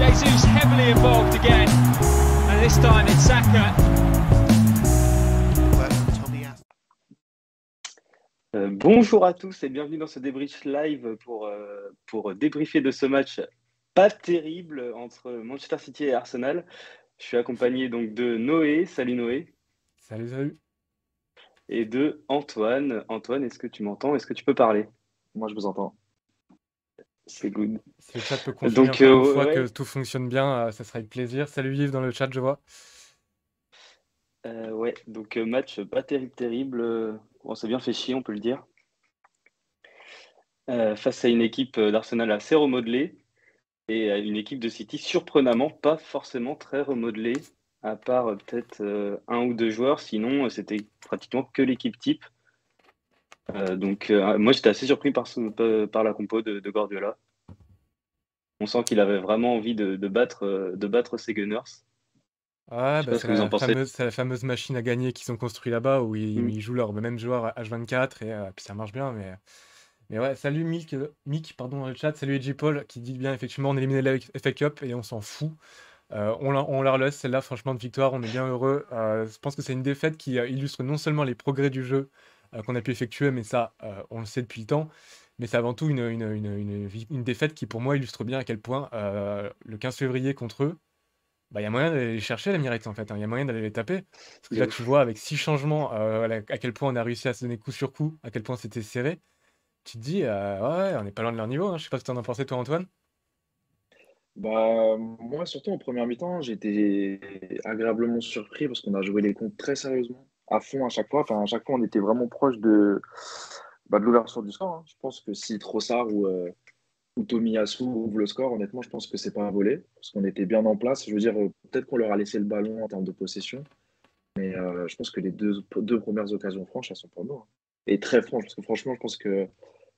Jesus heavily involved again, and this time it's Saka. Bonjour à tous et bienvenue dans ce débrief live pour débriefer de ce match pas terrible entre Manchester City et Arsenal. Je suis accompagné donc de Noé. Salut Noé. Salut, salut. Et de Antoine. Antoine, est-ce que tu m'entends? Est-ce que tu peux parler? Moi, je vous entends. C'est good. Si le chat peut confirmer Donc, encore une fois ouais. que tout fonctionne bien, ça sera avec plaisir. Salut Yves dans le chat, je vois. Donc match pas terrible. On s'est bien fait chier, on peut le dire. Face à une équipe d'Arsenal assez remodelée et à une équipe de City surprenamment pas forcément très remodelée, à part peut-être un ou deux joueurs. Sinon, c'était pratiquement que l'équipe type. Moi, j'étais assez surpris par la compo de Guardiola. On sent qu'il avait vraiment envie de battre ses Gunners. Ouais, Je sais pas ce que vous en pensez. c'est la fameuse machine à gagner qu'ils ont construit là-bas où Mm. ils jouent leur même joueur H24 et puis ça marche bien. Mais ouais, salut Mick, pardon, dans le chat. Salut Edgy Paul qui dit bien effectivement on a éliminé la FA Cup et on s'en fout. On la relaisse celle-là, franchement, de victoire, on est bien heureux. Je pense que c'est une défaite qui illustre non seulement les progrès du jeu qu'on a pu effectuer, mais ça, on le sait depuis le temps, mais c'est avant tout une défaite qui, pour moi, illustre bien à quel point le 15 février contre eux, bah, il y a moyen d'aller les chercher, l'Emirates, en fait, hein. Il y a moyen d'aller les taper. Parce que là, tu vois, avec 6 changements, à quel point on a réussi à se donner coup sur coup, à quel point c'était serré. Tu te dis, ouais, on n'est pas loin de leur niveau, hein. Je sais pas ce que tu en as pensé, toi, Antoine. Moi, surtout en première mi-temps, j'ai été agréablement surpris parce qu'on a joué les comptes très sérieusement, à fond à chaque fois. Enfin, à chaque fois, on était vraiment proche de l'ouverture du score, hein. Je pense que si Trossard ou Tomiyasu ouvre le score, honnêtement, je pense que c'est pas un volé parce qu'on était bien en place. Je veux dire, peut-être qu'on leur a laissé le ballon en termes de possession, mais je pense que les deux premières occasions franches, elles sont pour nous, hein. Et très franches, parce que franchement, je pense que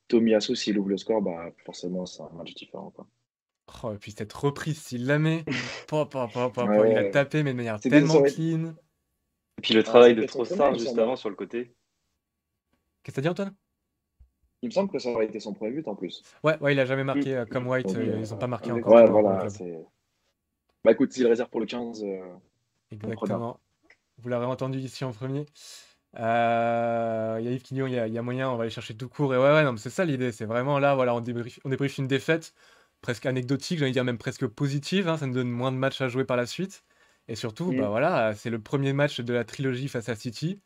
Tomiyasu, s'il ouvre le score, bah, forcément, c'est un match différent, quoi. Oh, et puis cette reprise, s'il la met, il a Ouais, tapé, mais de manière c'était, ça tellement aurait- clean. Et puis le ouais, travail c'est de peut-être son premier, Trossard il me juste semble, avant hein. sur le côté. Qu'est-ce que t'as dit, Antoine? Il me semble que ça aurait été son premier but en plus. Ouais, il a jamais Mm. marqué comme White, Donc, ils ont pas marqué encore ouais, pour le voilà. club. Bah écoute, s'il réserve pour le 15, on preneur. Exactement. Vous l'avez entendu ici en premier. Il y a Yves qui dit il y a moyen, on va aller chercher tout court. Et ouais, non, mais c'est ça l'idée. C'est vraiment là, voilà, on débriefe une défaite presque anecdotique, j'ai envie de dire même presque positive, hein. Ça nous donne moins de matchs à jouer par la suite. Et surtout, bah Mm. voilà, c'est le premier match de la trilogie face à City.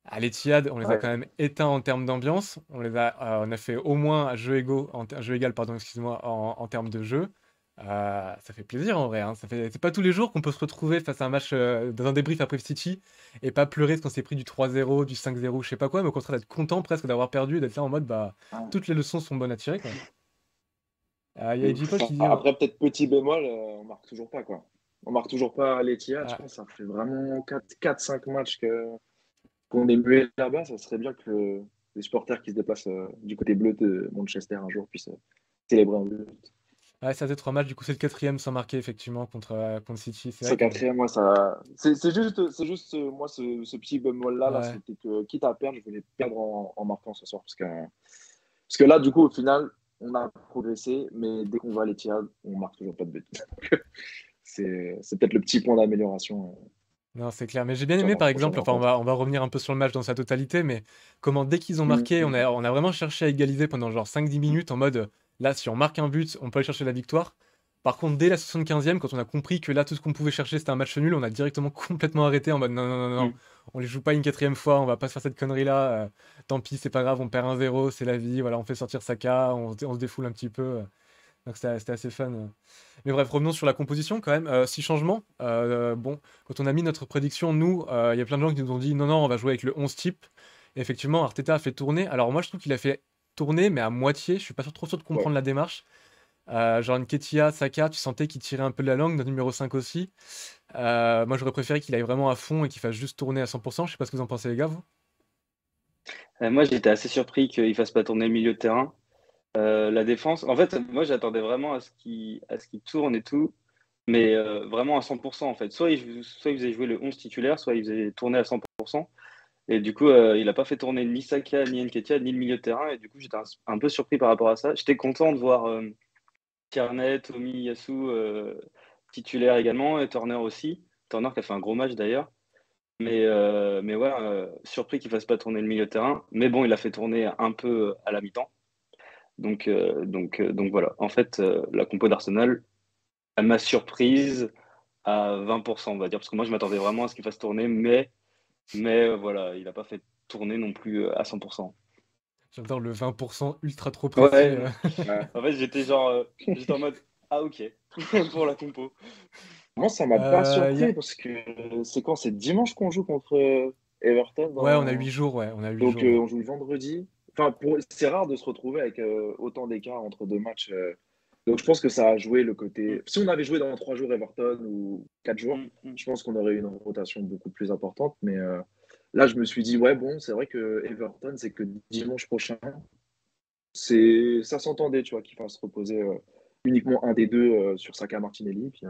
À l'Etihad, on les a Ouais. quand même éteints en termes d'ambiance. On a fait au moins jeu égal, pardon, excuse-moi, en termes de jeu. Ça fait plaisir en vrai, hein. C'est pas tous les jours qu'on peut se retrouver face à un match dans un débrief après City et pas pleurer parce qu'on s'est pris du 3-0, du 5-0, je sais pas quoi, mais au contraire d'être content presque d'avoir perdu et d'être là en mode bah Ouais. toutes les leçons sont bonnes à tirer quoi. Il y a De Edgy ouf. Paul qui dit Après, peut-être petit bémol, on marque toujours pas, quoi. On marque toujours pas à l'Etihad. Je ah, pense que ça fait vraiment 4-5 matchs qu'on est muet là-bas. Ça serait bien que les supporters qui se déplacent du côté bleu de Manchester un jour puissent célébrer un but. ouais, ça fait 3 matchs, du coup c'est le quatrième sans marquer effectivement contre City. C'est Ce vrai que quatrième, moi, ça. Moi, ce petit bémol-là, là, ouais. c'était que, quitte à perdre, je voulais perdre en marquant ce soir. Parce que là, du coup, au final, on a progressé, mais dès qu'on va à l'Etihad, on marque toujours pas de but. Donc, c'est peut-être le petit point d'amélioration Non, c'est clair. Mais j'ai bien sur aimé, la par prochaine exemple, enfin, rencontre. on va revenir un peu sur le match dans sa totalité, mais comment, dès qu'ils ont marqué, Mhm. on a vraiment cherché à égaliser pendant genre 5-10 minutes en mode, là, si on marque un but, on peut aller chercher la victoire. Par contre, dès la 75e, quand on a compris que là, tout ce qu'on pouvait chercher, c'était un match nul, on a directement complètement arrêté en mode, non, non, non, non, Mm. on les joue pas une quatrième fois, on va pas se faire cette connerie-là. Tant pis, c'est pas grave, on perd 1-0, c'est la vie, voilà, on fait sortir Saka, on se défoule un petit peu. Donc c'était assez fun. Mais bref, revenons sur la composition quand même. 6 changements. Bon, quand on a mis notre prédiction, nous, il y a plein de gens qui nous ont dit non, non, on va jouer avec le 11 type. Et effectivement, Arteta a fait tourner. Alors moi, je trouve qu'il a fait tourner, mais à moitié. Je suis pas trop sûr de Ouais. comprendre la démarche. Genre Nketiah, Saka, tu sentais qu'il tirait un peu de la langue, notre numéro 5 aussi. Moi, j'aurais préféré qu'il aille vraiment à fond et qu'il fasse juste tourner à 100%. Je sais pas ce que vous en pensez, les gars, vous. Moi, j'étais assez surpris qu'il fasse pas tourner le milieu de terrain. La défense, en fait, moi j'attendais vraiment à ce qu'il tourne et tout, mais vraiment à 100% en fait. Soit il faisait jouer le 11 titulaire, soit il faisait tourner à 100%. Et du coup, il n'a pas fait tourner ni Saka, ni Nketiah, ni le milieu de terrain. Et du coup, j'étais un peu surpris par rapport à ça. J'étais content de voir Tierney, Tomiyasu, titulaire également, et Turner aussi. Turner qui a fait un gros match d'ailleurs. Mais ouais, surpris qu'il fasse pas tourner le milieu de terrain. Mais bon, il a fait tourner un peu à la mi-temps. Donc voilà. En fait, la compo d'Arsenal, elle m'a surprise à 20%, on va dire, parce que moi je m'attendais vraiment à ce qu'il fasse tourner, mais voilà, il n'a pas fait tourner non plus à 100%. J'adore le 20% ultra trop précis. Ouais, Ouais. en fait, j'étais en mode, ah ok, pour la compo. Moi, ça m'a pas Y a- surpris parce que c'est quand? C'est dimanche qu'on joue contre Everton Ouais, on a 8 jours, ouais, on a 8 Donc, jours. Ouais. on joue le vendredi. Enfin, c'est rare de se retrouver avec autant d'écart entre deux matchs. Donc, je pense que ça a joué le côté. Mm, Si on avait joué dans 3 jours Everton ou 4 jours, mm, mm. je pense qu'on aurait eu une rotation beaucoup plus importante. Mais là, je me suis dit, ouais, bon, c'est vrai que Everton, c'est que dimanche prochain, ça s'entendait, tu vois, qu'il fasse reposer uniquement un des deux sur Saka Martinelli. Puis,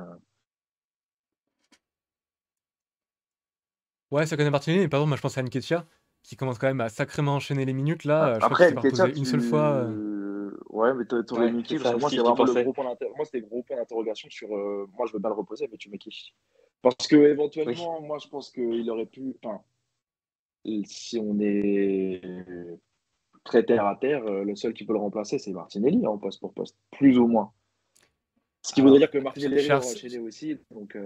Ouais, ça connaît Martinelli, mais par exemple, moi je pense à Nketiah, qui commence quand même à sacrément enchaîner les minutes là. Je crois qu'il Après, s'est pas Nketiah, reposé une seule fois. Ouais, mais t'aurais Ouais, mis c'est qui? Parce ça que moi, aussi, c'est j'y vraiment le pensais. gros point d'interrogation. Moi, c'était le gros point d'interrogation sur. Moi, je veux pas le reposer, mais tu mets qui? Parce que Oui. éventuellement, moi, je pense qu'il aurait pu. Enfin, si on est très terre à terre, le seul qui peut le remplacer, c'est Martinelli, en poste pour poste, plus ou moins. Ce qui voudrait Alors, dire que Martinelli cher, aura enchaîné aussi. Donc,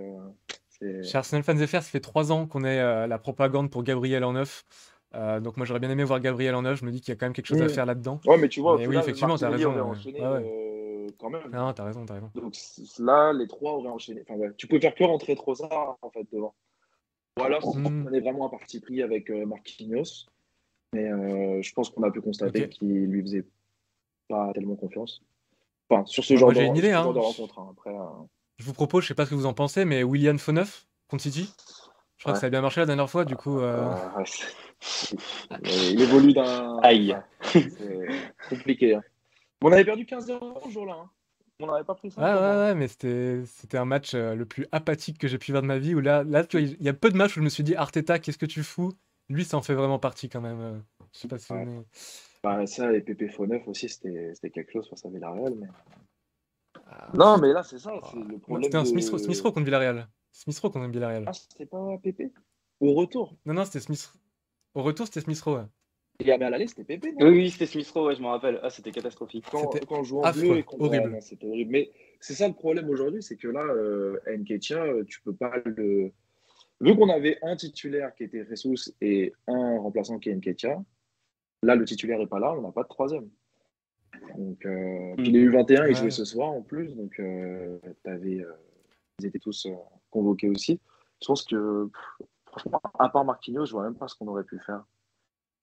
c'est. chez Arsenal Fans FR, ça fait 3 ans qu'on est la propagande pour Gabriel en neuf. Donc moi j'aurais bien aimé voir Gabriel en neuf, je me dis qu'il y a quand même quelque chose à Hmm. faire là-dedans. Ouais, mais tu vois, au Mais oui, final, effectivement, t'as Martinelli aurait raison. enchaîné Ouais, ouais. quand même. Non, t'as raison, t'as raison. Donc là, les trois auraient enchaîné. Enfin, ouais. Tu peux faire que rentrer Trossard, en fait, devant. Ou alors, si Hmm, on est vraiment un parti pris avec Marquinhos, mais je pense qu'on a pu constater ok. qu'il lui faisait pas tellement confiance. Enfin, sur ce Bah, genre moi de, j'ai une idée, ce genre hein. de rencontre. Hein. Après, Je vous propose, je sais pas ce que vous en pensez, mais Willian Foneuf contre City. Je crois que ouais. ça a bien marché la dernière fois, du coup. Ouais, il évolue d'un. Aïe. Ouais, c'est compliqué. Hein. Mais on avait perdu 15-0 ce jour-là. Hein. On n'avait pas pris Ouais, ça ouais, comment? ouais, mais c'était un match le plus apathique que j'ai pu voir de ma vie. Où là tu vois, il y a peu de matchs où je me suis dit, Arteta, qu'est-ce que tu fous? Lui, ça en fait vraiment partie quand même. Je sais pas si vous Ouais. venez. Bah, ça et Pépé Faux-Neuf aussi, c'était quelque chose face à Villarreal. Mais... Ah, Non, mais là, c'est ça, c'est ah, le non, problème c'était un Smith de. Rowe contre Villarreal. Smith Rowe contre Villarreal. Ah, c'était pas Pépé? Au retour. Non, non, c'était Smith. Au retour, c'était Smith Rowe. Ouais. Mais à l'aller, c'était Pépé, Oui, non? oui, c'était Smith Rowe, ouais, je m'en rappelle. Ah, c'était catastrophique. C'était Quand on joue en bleu affreux, et qu'on. Ouais, horrible. non, c'était horrible. Mais c'est ça le problème aujourd'hui, c'est que là, Nketiah, tu peux pas le. Vu qu'on avait un titulaire qui était Jesus et un remplaçant qui est Nketiah, là, le titulaire est pas là, on n'a pas de troisième. Donc, puis Mm. les U21, ils jouaient Ouais. ce soir en plus, donc ils étaient tous convoqués aussi. Je pense que, franchement, à part Marquinhos, je vois même pas ce qu'on aurait pu faire.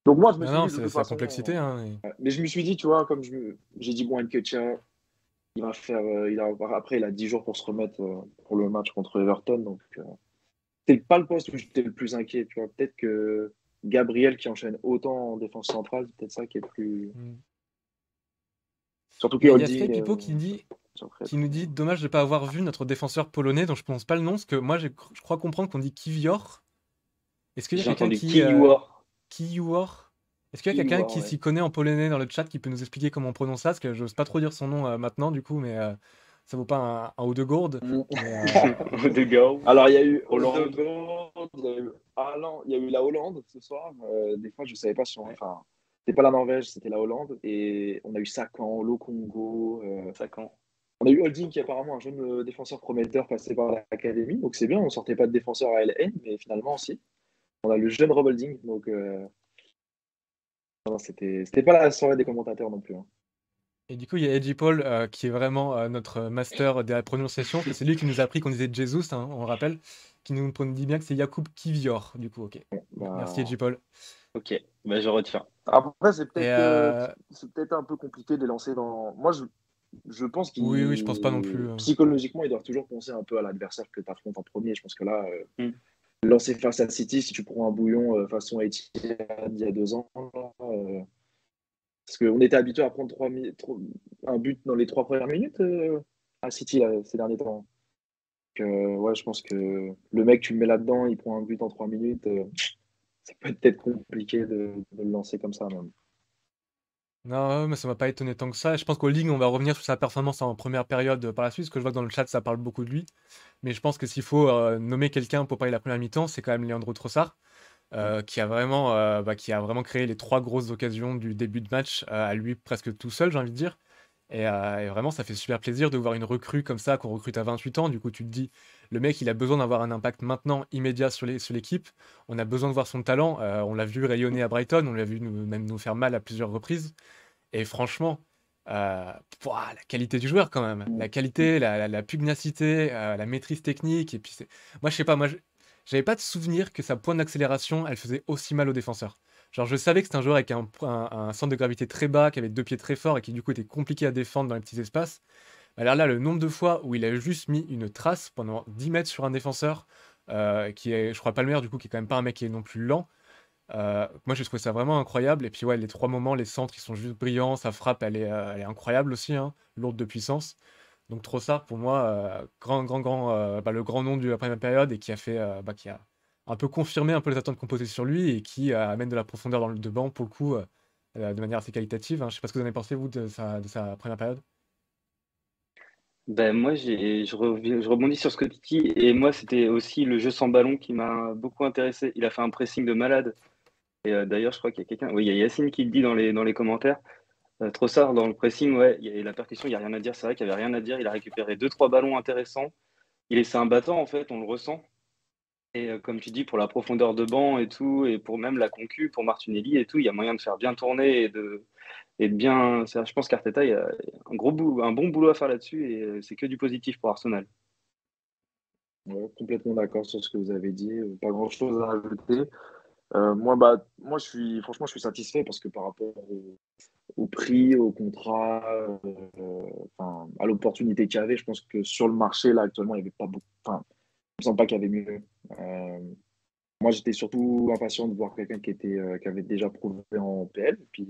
Donc moi, je me Non, suis dit, non, de c'est toute c'est la façon, complexité. Hein, mais je me suis dit, tu vois, comme j'ai dit, bon, Nketiah, il va faire, après, il a 10 jours pour se remettre pour le match contre Everton, donc c'est pas le poste où j'étais le plus inquiet, tu vois. Peut-être que Gabriel qui enchaîne autant en défense centrale, c'est peut-être ça qui est plus. mm. Surtout que Il y a Holding, Sky Pipo qui nous dit dommage de ne pas avoir vu notre défenseur polonais dont je prononce pas le nom, parce que moi je crois comprendre qu'on dit Kivior. Est-ce qu'il y a J'ai quelqu'un entendu qui Kiwior. Kiwior? Est-ce qu'il y a quelqu'un Kiwior, qui ouais. s'y connaît en polonais dans le chat qui peut nous expliquer comment on prononce ça? Parce que j'ose pas trop dire son nom maintenant du coup, mais ça vaut pas un haut de gourde. Mais De Gao. Alors, il y a eu Hollande. Odegaard, il y a eu Haaland, il y a eu la Hollande ce soir. Des fois, je savais pas si enfin, c'était pas la Norvège, c'était la Hollande. Et on a eu Sakan, Lokongo. 5 ans. On a eu Holding qui est apparemment un jeune défenseur prometteur passé par l'académie. Donc c'est bien, on sortait pas de défenseur à LN, mais finalement aussi. On a le jeune Rob Holding. Donc non, c'était pas la soirée des commentateurs non plus. Hein. et du coup il y a Edgy Paul qui est vraiment notre master de la prononciation, parce que c'est lui qui nous a appris qu'on disait Jesus, hein, on le rappelle, qui nous dit bien que c'est Jakub Kivior. Du coup, ok. Merci Bah, Edgy Paul. Ok, bah, je retiens. après, Et c'est peut-être un peu compliqué de les lancer dans. Moi, je pense oui, oui, je pense pas non plus. psychologiquement, ils doivent toujours penser un peu à l'adversaire que tu affrontes en premier. Je pense que là, Mm. lancer face à City, si tu prends un bouillon façon Etihad il y a 2 ans, parce qu'on était habitué à prendre un but dans les 3 premières minutes à City là, ces derniers temps. Donc, ouais, je pense que le mec, tu le mets là-dedans, il prend un but en 3 minutes, ça peut être compliqué de le lancer comme ça même. Non, mais ça m'a pas étonné tant que ça. Je pense qu'au Ligue, on va revenir sur sa performance en première période par la suite, parce que je vois que dans le chat, ça parle beaucoup de lui. Mais je pense que s'il faut nommer quelqu'un pour parler de la première mi-temps, c'est quand même Leandro Trossard, qui a vraiment créé les trois grosses occasions du début de match à lui presque tout seul, j'ai envie de dire. Et vraiment, ça fait super plaisir de voir une recrue comme ça, qu'on recrute à 28 ans. Du coup, tu te dis, le mec, il a besoin d'avoir un impact maintenant, immédiat sur l'équipe. On a besoin de voir son talent. On l'a vu rayonner à Brighton, on l'a vu même nous faire mal à plusieurs reprises. Et franchement, la qualité du joueur quand même. La qualité, la pugnacité, la maîtrise technique. Et puis moi, je sais pas, j'avais pas de souvenir que sa pointe d'accélération, elle faisait aussi mal aux défenseurs. Genre, je savais que c'était un joueur avec un centre de gravité très bas, qui avait deux pieds très forts et qui du coup était compliqué à défendre dans les petits espaces. Alors là, le nombre de fois où il a juste mis une trace pendant 10 mètres sur un défenseur, qui est, je crois, pas le meilleur, du coup, qui est quand même pas un mec qui est non plus lent. Moi, j'ai trouvé ça vraiment incroyable. Et puis, ouais, les trois moments, les centres, ils sont juste brillants. Sa frappe, elle est incroyable aussi, hein, lourde de puissance. Donc, Trossard, pour moi, le grand nom de la première période et qui a un peu confirmé un peu les attentes qu'on posait sur lui et qui amène de la profondeur dans le de banc, pour le coup, de manière assez qualitative, hein. Je sais pas ce que vous en avez pensé, vous, de sa première période. Ben, moi, je rebondis sur ce que tu dis. Et moi, c'était aussi le jeu sans ballon qui m'a beaucoup intéressé. Il a fait un pressing de malade. Et d'ailleurs, je crois qu'il y a quelqu'un. Oui, il y a Yacine qui le dit dans les commentaires. Trossard, dans le pressing, ouais, la percussion, il n'y a rien à dire. C'est vrai qu'il n'y avait rien à dire. Il a récupéré deux, trois ballons intéressants. C'est un battant, en fait, on le ressent. Et comme tu dis, pour la profondeur de banc et tout, et pour même la concu, pour Martinelli et tout, il y a moyen de faire bien tourner et de bien. Je pense qu'Arteta, il y a un bon boulot à faire là-dessus et c'est que du positif pour Arsenal. Ouais, complètement d'accord sur ce que vous avez dit. Pas grand-chose à ajouter. Franchement, je suis satisfait parce que par rapport au prix, au contrat, à l'opportunité qu'il y avait, je pense que sur le marché, là, actuellement, il n'y avait pas beaucoup. Enfin, je ne sens pas qu'il y avait mieux. Euh, Moi, j'étais surtout impatient de voir quelqu'un qui avait déjà prouvé en PL. Et puis,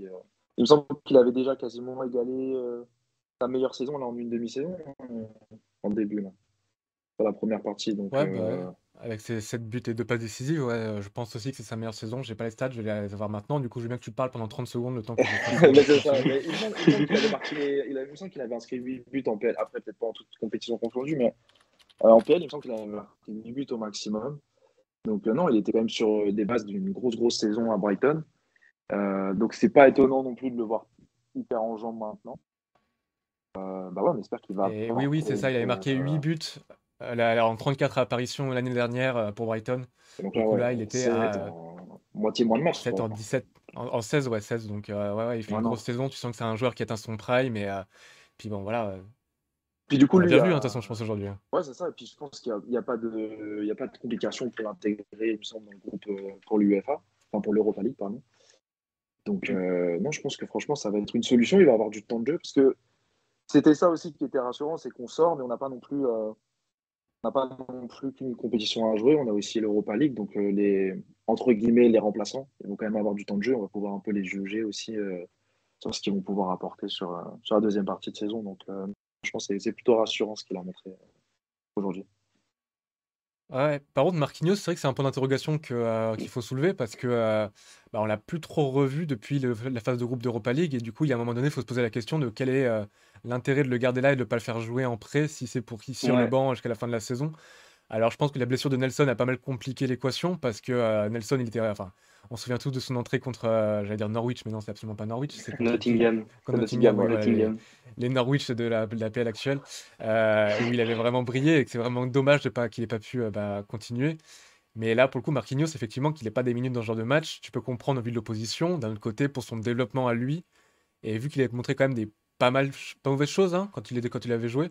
il me semble qu'il avait déjà quasiment égalé sa meilleure saison là, en une demi-saison, hein, en début, là, dans la première partie. Donc, Ouais, bah ouais. Avec ses 7 buts et 2 passes décisives, ouais, je pense aussi que c'est sa meilleure saison. J'ai pas les stats, je vais les avoir maintenant. Du coup, je veux bien que tu parles pendant 30 secondes, le temps que je fasse mais c'est ça. dessus. Mais il me semble qu'il avait marqué, il me semble qu'il avait inscrit 8 buts en PL. Après, peut-être pas en toute compétition confondue, mais en PL, il me semble qu'il avait marqué 8 buts au maximum. Donc, non, il était quand même sur des bases d'une grosse saison à Brighton. Donc, c'est pas étonnant non plus de le voir hyper en jambes maintenant. Bah ouais, on espère qu'il va Et oui, oui, c'est ça, il avait marqué 8 buts en 34 apparitions l'année dernière pour Brighton. donc Du là, coup, ouais, là, il en était 7, à en moitié moins de matchs, 7 quoi. en 17, en 16, ouais, 16. Donc, ouais, ouais, il fait Ouais, une non. grosse saison. Tu sens que c'est un joueur qui atteint son prime. Et puis bon, voilà, Puis du coup, on l'a lui, bien vu, hein, de toute façon, je pense, aujourd'hui, hein. ouais, c'est ça. Et puis je pense qu'il y a pas il y a pas de complication pour l'intégrer, il me semble, dans le groupe pour l'UEFA, enfin pour l'Europa League, pardon. Donc, non, je pense que franchement, ça va être une solution. Il va avoir du temps de jeu parce que c'était ça aussi qui était rassurant, c'est qu'on sort, mais on n'a pas non plus. On n'a pas non plus qu'une compétition à jouer, on a aussi l'Europa League, donc entre guillemets, les remplaçants, ils vont quand même avoir du temps de jeu, on va pouvoir un peu les juger aussi sur ce qu'ils vont pouvoir apporter sur la deuxième partie de saison. Donc, je pense que c'est plutôt rassurant ce qu'il a montré aujourd'hui. Ouais, par contre, Marquinhos, c'est vrai que c'est un point d'interrogation qu'il faut soulever parce que on l'a plus trop revu depuis la phase de groupe d'Europa League. Et du coup, il y a un moment donné, il faut se poser la question de quel est l'intérêt de le garder là et de ne pas le faire jouer en prêt si c'est pour qu'il sur le Ouais. banc jusqu'à la fin de la saison. Alors, je pense que la blessure de Nelson a pas mal compliqué l'équation parce que Nelson, il était. Enfin, on se souvient tous de son entrée contre, j'allais dire Norwich, mais non, c'est absolument pas Norwich. C'est contre qui? Nottingham. Contre C'est Nottingham, Nottingham, oui, ouais. voilà, Nottingham. les Norwich de la PL actuelle, où il avait vraiment brillé et que c'est vraiment dommage qu'il n'ait pas pu continuer. Mais là, pour le coup, Marquinhos, effectivement, qu'il n'ait pas des minutes dans ce genre de match, tu peux comprendre au vu de l'opposition. D'un autre côté, pour son développement à lui, et vu qu'il avait montré quand même des pas mauvaises choses hein, quand il avait joué.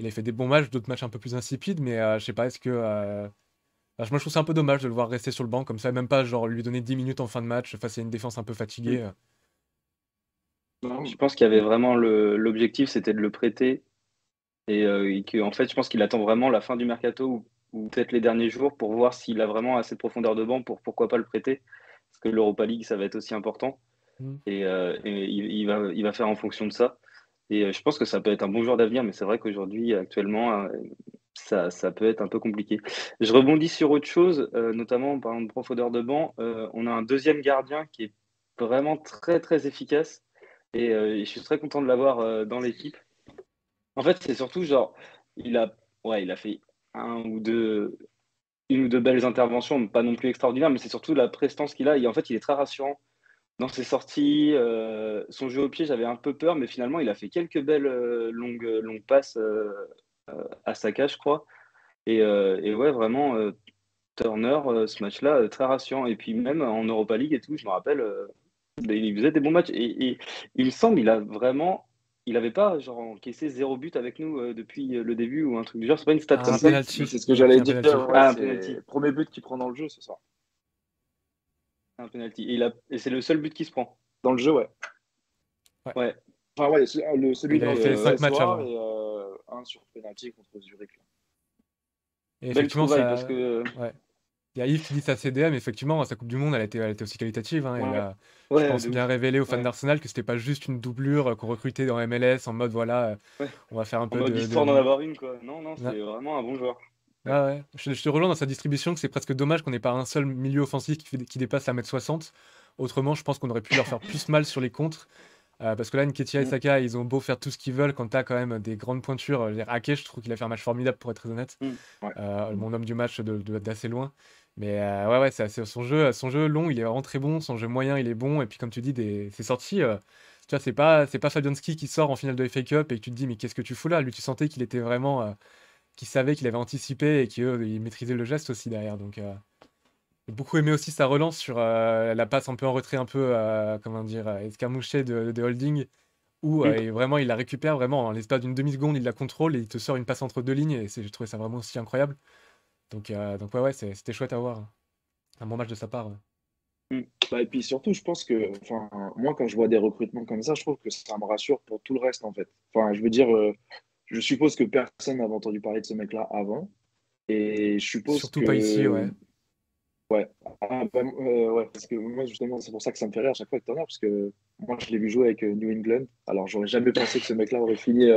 Il a fait des bons matchs, d'autres matchs un peu plus insipides, mais je sais pas, est-ce que. Moi, je trouve ça un peu dommage de le voir rester sur le banc comme ça, même pas genre lui donner 10 minutes en fin de match face à une défense un peu fatiguée. Non, Je pense qu'il y avait vraiment l'objectif, c'était de le prêter. Et que, en fait, je pense qu'il attend vraiment la fin du mercato ou peut-être les derniers jours pour voir s'il a vraiment assez de profondeur de banc pour pourquoi pas le prêter. Parce que l'Europa League, ça va être aussi important. Mm. Et il va faire en fonction de ça. Et je pense que ça peut être un bon joueur d'avenir, mais c'est vrai qu'aujourd'hui, actuellement, ça peut être un peu compliqué. Je rebondis sur autre chose, notamment en parlant de profondeur de banc. On a un deuxième gardien qui est vraiment très, très efficace. Et je suis très content de l'avoir dans l'équipe. En fait, c'est surtout genre, il a, il a fait une ou deux belles interventions, pas non plus extraordinaires, mais c'est surtout la prestance qu'il a. Et en fait, il est très rassurant dans ses sorties. Son jeu au pied, j'avais un peu peur, mais finalement, il a fait quelques belles longues passes à Saka, je crois. Et ouais, vraiment, Turner, ce match-là, très rassurant. Et puis même en Europa League et tout, je me rappelle, il faisait des bons matchs. Et il me semble, il n'avait pas genre encaissé 0 but avec nous depuis le début ou un truc du genre. C'est pas une stat comme Un ça. Mais penalty. c'est ce que Il a pris j'allais un dire, penalty. ouais, Ah, un c'est penalty. le premier but qu'il prend dans le jeu, c'est ça. Un penalty. Et c'est le seul but qui se prend. Dans le jeu, ouais. Ouais. Ouais. Enfin, ouais, celui Il avait contre fait 5 matchs soir avant. et un sur penalty contre Zurich. Là. Et Belle effectivement, trouvaille parce ça. que. Ouais. Il y a Yves qui dit sa CDM, effectivement, sa Coupe du Monde, elle était aussi qualitative, hein. Elle Ouais, a, je Ouais, pense, de bien ouf. révélé aux fans Ouais. d'Arsenal que c'était pas juste une doublure qu'on recrutait dans MLS en mode voilà, Ouais. on va faire un En peu mode histoire d'en avoir une, quoi. Non, non, c'est vraiment un bon joueur. Ouais, ouais. Je te rejoins dans sa distribution que c'est presque dommage qu'on n'ait pas un seul milieu offensif qui dépasse la 1m60. Autrement, je pense qu'on aurait pu leur faire plus mal sur les contres. Parce que là, Nketiah et Mm. Saka, ils ont beau faire tout ce qu'ils veulent quand t'as quand même des grandes pointures. Je veux dire, Ake, je trouve qu'il a fait un match formidable pour être très honnête. Mm. ouais. Mon homme du match d'assez loin. Mais ouais, ouais, son jeu long, il est vraiment très bon. Son jeu moyen, il est bon. Et puis, comme tu dis, ses sorties, tu vois, c'est pas Fabianski qui sort en finale de FA Cup et que tu te dis, mais qu'est-ce que tu fous là? Lui, tu sentais qu'il était vraiment, qu'il savait qu'il avait anticipé et qu'il maîtrisait le geste aussi derrière. Donc, j'ai beaucoup aimé aussi sa relance sur la passe un peu en retrait, un peu, comment dire, escarmouchée de Holding, où Mm. vraiment il la récupère, vraiment en l'espace d'une demi-seconde, il la contrôle et il te sort une passe entre deux lignes. Et j'ai trouvé ça vraiment aussi incroyable. Donc ouais, ouais, c'était chouette à voir, hein. Un bon match de sa part, ouais. Mm. Bah, et puis surtout, je pense que, enfin, moi, quand je vois des recrutements comme ça, je trouve que ça me rassure pour tout le reste, en fait. Enfin, je veux dire, je suppose que personne n'avait entendu parler de ce mec-là avant. Et je suppose Surtout pas ici, que, ouais. ouais, parce que moi, justement, c'est pour ça que ça me fait rire à chaque fois avec Turner, parce que moi, je l'ai vu jouer avec New England. Alors, j'aurais jamais pensé que ce mec-là aurait fini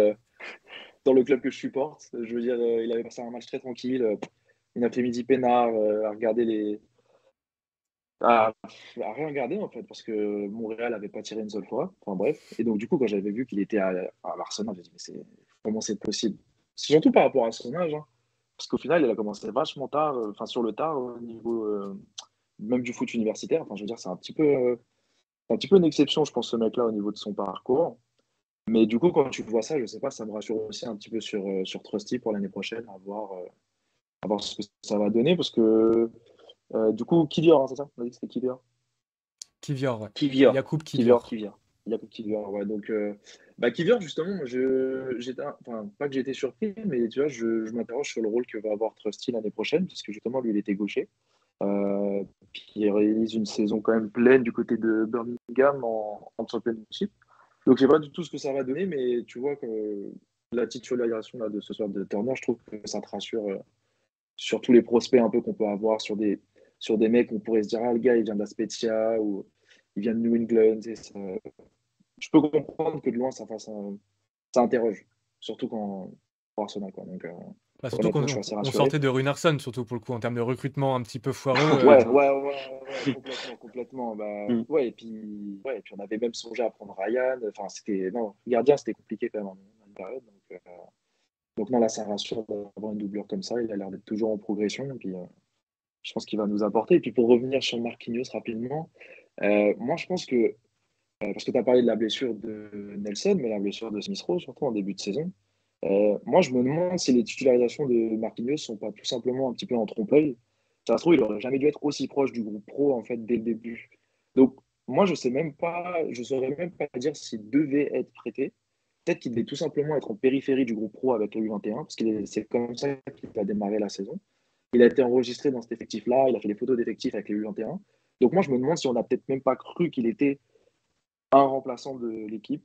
dans le club que je supporte. Je veux dire, il avait passé un match très tranquille, une après-midi peinard, à regarder à, à rien regarder en fait, parce que Montréal n'avait pas tiré une seule fois. Enfin bref. Et donc, du coup, quand j'avais vu qu'il était à l'Arsenal, j'ai dit, mais comment c'est possible? Surtout par rapport à son âge, hein. Parce qu'au final, il a commencé vachement tard, enfin sur le tard, au niveau même du foot universitaire. Enfin, je veux dire, c'est un petit peu une exception, je pense, ce mec-là, au niveau de son parcours. Mais du coup, quand tu vois ça, je sais pas, ça me rassure aussi un petit peu sur Trusty pour l'année prochaine, à voir ce que ça va donner. Parce que, du coup, Kivior, hein, c'est ça? On a dit que c'était Kivior. Kivior, ouais. Kivior. Yacoub Kivior. Kivior. Kivior. Jakub Kivior, ouais. Donc, Kivior, justement, moi, enfin, pas que j'ai été surpris, mais tu vois, je m'interroge sur le rôle que va avoir Trusty l'année prochaine, parce que justement, lui, il était gaucher. Puis il réalise une saison quand même pleine du côté de Birmingham en Championship. Donc, je sais pas du tout ce que ça va donner, mais tu vois que la titularisation là, de ce soir de Turner, je trouve que ça te rassure sur tous les prospects un peu qu'on peut avoir, sur des mecs, on pourrait se dire, ah, le gars, il vient de la Spezia ou il vient de New England. Je peux comprendre que de loin, ça interroge, surtout quand pour Arsenal. Quoi. Donc, Bah, surtout honnêtement, qu'on je suis assez on rassuré. sortait de Runarsson, surtout pour le coup, en termes de recrutement un petit peu foireux. Ouais, complètement, complètement. Bah, Mm. ouais, et puis on avait même songé à prendre Ryan. Enfin, non, gardien, c'était compliqué quand même en une période. Donc non, là, ça rassure d'avoir une doublure comme ça. Il a l'air d'être toujours en progression. Et puis, je pense qu'il va nous apporter. Et puis, pour revenir sur Marquinhos rapidement, moi, je pense que, parce que tu as parlé de la blessure de Nelson, mais la blessure de Smith Rowe, surtout en début de saison. Moi, je me demande si les titularisations de Marquinhos sont pas tout simplement un petit peu en trompe-l'œil. Ça se trouve, il aurait jamais dû être aussi proche du groupe pro en fait dès le début. Donc, moi, je saurais même pas dire s'il devait être prêté. Peut-être qu'il devait tout simplement être en périphérie du groupe pro avec le U21, parce que c'est comme ça qu'il a démarré la saison. Il a été enregistré dans cet effectif-là, il a fait des photos d'effectifs avec les U21. Donc, moi, je me demande si on n'a peut-être même pas cru qu'il était un remplaçant de l'équipe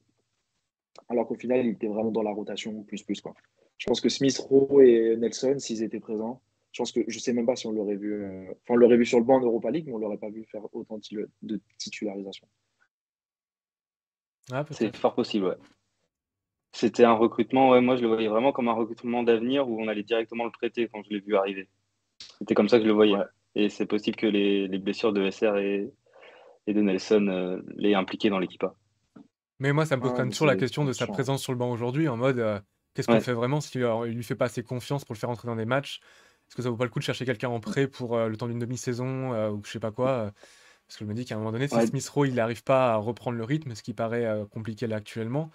alors qu'au final, il était vraiment dans la rotation plus, quoi. Je pense que Smith Rowe et Nelson, s'ils étaient présents, je sais même pas si on l'aurait vu. Enfin, on l'aurait vu sur le banc en Europa League, mais on l'aurait pas vu faire autant de titularisation. Ah, C'est peut-être. fort possible, ouais. C'était un recrutement, ouais, moi je le voyais vraiment comme un recrutement d'avenir où on allait directement le prêter quand je l'ai vu arriver. C'était comme ça que je le voyais. Ouais. Et c'est possible que les blessures de SR et de Nelson l'aient impliqué dans l'équipe A. Mais moi, ça me pose quand Ouais, même mais toujours la c'est question de sa chiant. présence sur le banc aujourd'hui, en mode qu'est-ce qu'on Ouais. fait vraiment si il lui fait pas assez confiance pour le faire entrer dans des matchs? Est-ce que ça vaut pas le coup de chercher quelqu'un en prêt pour le temps d'une demi-saison ou je sais pas quoi? Parce que je me dis qu'à un moment donné, si Ouais. Smith Rowe il n'arrive pas à reprendre le rythme, ce qui paraît compliqué là actuellement,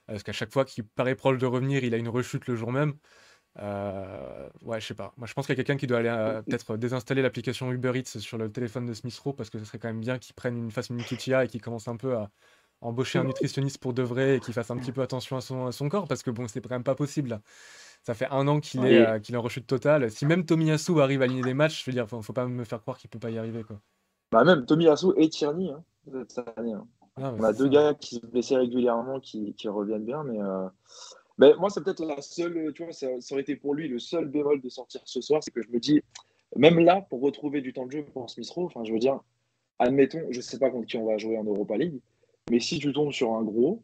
parce qu'à chaque fois qu'il paraît proche de revenir, il a une rechute le jour même. Ouais, je sais pas. Moi, je pense qu'il y a quelqu'un qui doit aller peut-être désinstaller l'application Uber Eats sur le téléphone de Smith Rowe parce que ce serait quand même bien qu'il fasse une Nketiah et qu'il commence un peu à embaucher un nutritionniste pour de vrai et qu'il fasse un petit peu attention à son corps parce que bon, c'est quand même pas possible là. Ça fait un an Et qu'il est en rechute totale. Si même Tomiyasu arrive à aligner des matchs, je veux dire, faut pas me faire croire qu'il peut pas y arriver quoi. Bah, même Tomiyasu et Tierney, hein, cette année, hein. Non, mais On a c'est deux ça. gars qui se blessaient régulièrement, qui reviennent bien, mais moi, c'est peut-être la seule, tu vois, ça aurait été pour lui le seul bémol de sortir ce soir, c'est que je me dis, même là, pour retrouver du temps de jeu pour Smith Rowe, enfin, je veux dire, admettons, je sais pas contre qui on va jouer en Europa League, mais si tu tombes sur un gros,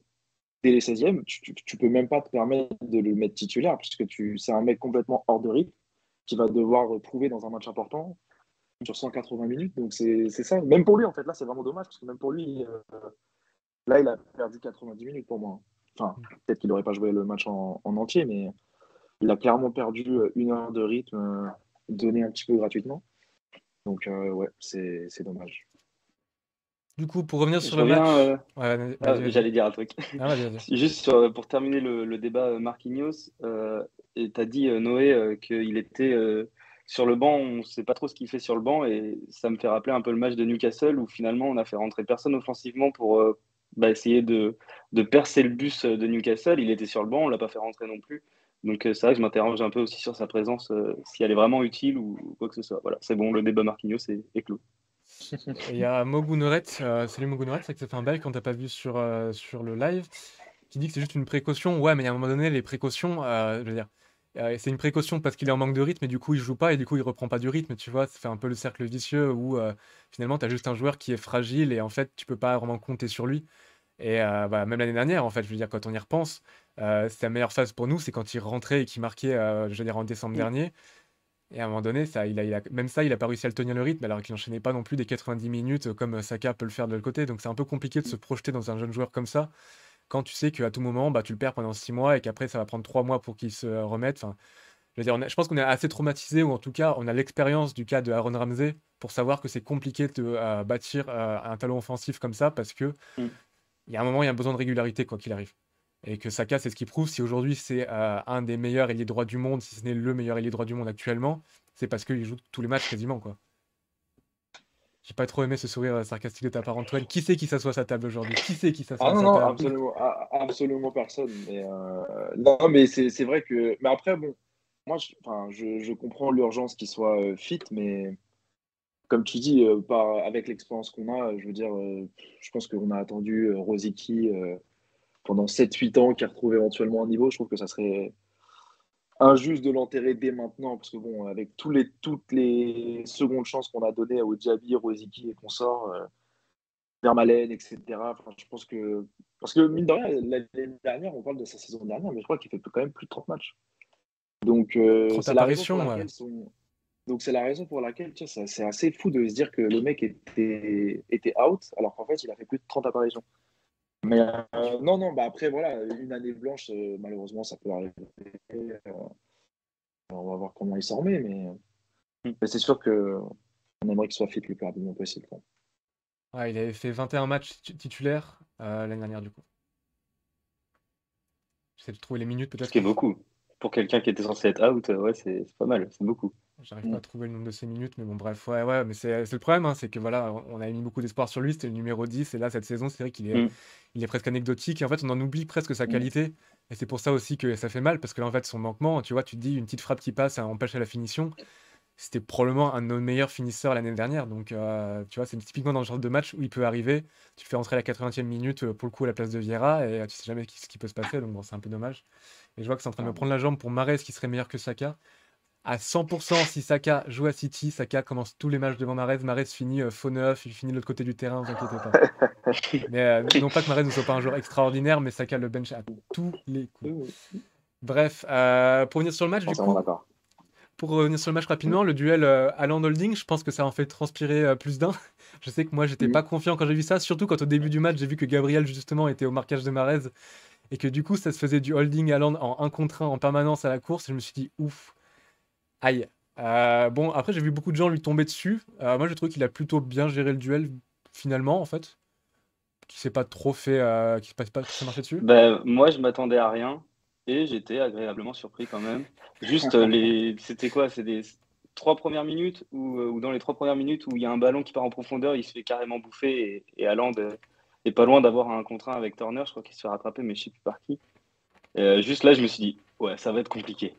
dès les 16e, tu peux même pas te permettre de le mettre titulaire, puisque c'est un mec complètement hors de rythme, qui va devoir prouver dans un match important sur 180 minutes. Donc c'est ça. Même pour lui, en fait, là, c'est vraiment dommage, parce que même pour lui, là, il a perdu 90 minutes pour moi. Enfin, peut-être qu'il n'aurait pas joué le match en entier, mais il a clairement perdu 1 heure de rythme donné un petit peu gratuitement. Donc, ouais, c'est dommage. Du coup, pour revenir je sur le reviens. match, ouais, vas-y. J'allais dire un truc. Ah, vas-y. Juste pour terminer le débat Marquinhos, et tu as dit, Noé, qu'il était sur le banc, on ne sait pas trop ce qu'il fait sur le banc, et ça me fait rappeler un peu le match de Newcastle où finalement on a fait rentrer personne offensivement pour essayer de percer le bus de Newcastle. Il était sur le banc, on ne l'a pas fait rentrer non plus. Donc c'est vrai que je m'interroge un peu aussi sur sa présence, si elle est vraiment utile ou quoi que ce soit. Voilà, c'est bon, le débat Marquinhos est clos. Et il y a Mogunoret, salut Mogunoret, c'est vrai que ça fait un bail quand t'as pas vu sur le live, qui dit que c'est juste une précaution. Ouais, mais à un moment donné, les précautions, je veux dire, c'est une précaution parce qu'il est en manque de rythme et du coup il joue pas et du coup il reprend pas du rythme, tu vois. Ça fait un peu le cercle vicieux où finalement t'as juste un joueur qui est fragile et en fait tu peux pas vraiment compter sur lui. Et même l'année dernière, en fait, je veux dire, quand on y repense, sa meilleure phase pour nous, c'est quand il rentrait et qu'il marquait, je veux dire, en décembre dernier. Et à un moment donné, même ça, il a pas réussi à le tenir le rythme, alors qu'il n'enchaînait pas non plus des 90 minutes comme Saka peut le faire de l'autre côté. Donc c'est un peu compliqué de se projeter dans un jeune joueur comme ça, quand tu sais qu'à tout moment, tu le perds pendant 6 mois et qu'après, ça va prendre 3 mois pour qu'il se remette. Enfin, je veux dire, je pense qu'on est assez traumatisé, ou en tout cas, on a l'expérience du cas de Aaron Ramsey pour savoir que c'est compliqué de bâtir un talent offensif comme ça, parce que Mm. il y a un moment, il y a besoin de régularité, quoi qu'il arrive. Et que Saka, c'est ce qui prouve. Si aujourd'hui c'est un des meilleurs ailiers droits du monde, si ce n'est le meilleur ailier droit du monde actuellement, c'est parce qu'il joue tous les matchs quasiment, quoi. J'ai pas trop aimé ce sourire sarcastique de ta part, Antoine. Qui c'est qui s'assoit à sa table aujourd'hui? Qui c'est qui s'assoit Ah à non, sa non, table? absolument, absolument personne. Non, mais c'est vrai que. Mais après, bon, moi, enfin, je comprends l'urgence qu'il soit fit, mais comme tu dis, avec l'expérience qu'on a, je veux dire, je pense qu'on a attendu Rosicky pendant 7-8 ans, qui retrouve éventuellement un niveau. Je trouve que ça serait injuste de l'enterrer dès maintenant, parce que bon, avec toutes les secondes chances qu'on a données à Diaby, Rosicky et consorts, Vermaelen, etc. Enfin, je pense que. Parce que, mine de rien, l'année dernière, on parle de sa saison dernière, mais je crois qu'il fait quand même plus de 30 matchs. Donc, 30 c'est la raison pour apparitions, ouais. laquelle c'est la raison pour laquelle, tu sais, c'est assez fou de se dire que le mec était out, alors qu'en fait, il a fait plus de 30 apparitions. Mais non, non, après, voilà, une année blanche, malheureusement, ça peut arriver. On va voir comment il s'en remet, mais c'est sûr qu'on aimerait qu'il soit fit le plus rapidement possible, quoi. Ouais, il avait fait 21 matchs titulaires l'année dernière, du coup. J'essaie de trouver les minutes, Ce peut-être. qui est beaucoup. Pour quelqu'un qui était censé être out, ouais, c'est pas mal, c'est beaucoup. J'arrive pas à trouver le nombre de ses minutes, mais bon, bref, ouais, mais c'est le problème, hein, c'est que voilà, on a mis beaucoup d'espoir sur lui, c'était le numéro 10, et là, cette saison, c'est vrai qu'il est, Mm. il est presque anecdotique, et en fait, on en oublie presque sa qualité, et c'est pour ça aussi que ça fait mal, parce que là, en fait, son manquement, tu vois, tu te dis, une petite frappe qui passe, ça empêche à la finition, c'était probablement un de nos meilleurs finisseurs l'année dernière, donc, tu vois, c'est typiquement dans le genre de match où il peut arriver, tu le fais entrer à la 80e minute, pour le coup, à la place de Vieira, et tu sais jamais ce qui peut se passer, donc bon, c'est un peu dommage. Et je vois que c'est en train de me prendre la jambe pour Mahrez, qui serait meilleur que Saka. À 100%, si Saka joue à City, Saka commence tous les matchs devant Mahrez. Mahrez finit faux neuf, il finit de l'autre côté du terrain, vous inquiétez pas. Mais non pas que Mahrez ne soit pas un joueur extraordinaire, mais Saka le bench à tous les coups. Bref, pour venir sur le match, du coup, d'accord. pour revenir sur le match rapidement, le duel Haaland-Holding, je pense que ça en fait transpirer plus d'un. Je sais que moi, j'étais pas confiant quand j'ai vu ça, surtout quand au début du match, j'ai vu que Gabriel, justement, était au marquage de Mahrez et que du coup, ça se faisait du holding Haaland en 1 contre 1 en permanence à la course. Et je me suis dit, ouf, aïe. Bon, après, j'ai vu beaucoup de gens lui tomber dessus. Moi, je trouve qu'il a plutôt bien géré le duel, finalement, en fait. Qui s'est pas trop fait, qui s'est pas fait marcher dessus. Ben, moi, je m'attendais à rien et j'étais agréablement surpris quand même. Juste, c'était quoi? C'est des 3 premières minutes ou dans les 3 premières minutes où il y a un ballon qui part en profondeur, il se fait carrément bouffer et Haaland est pas loin d'avoir un contre 1 avec Turner. Je crois qu'il se fait rattraper, mais je sais plus par qui. Juste là, je me suis dit, ouais, ça va être compliqué.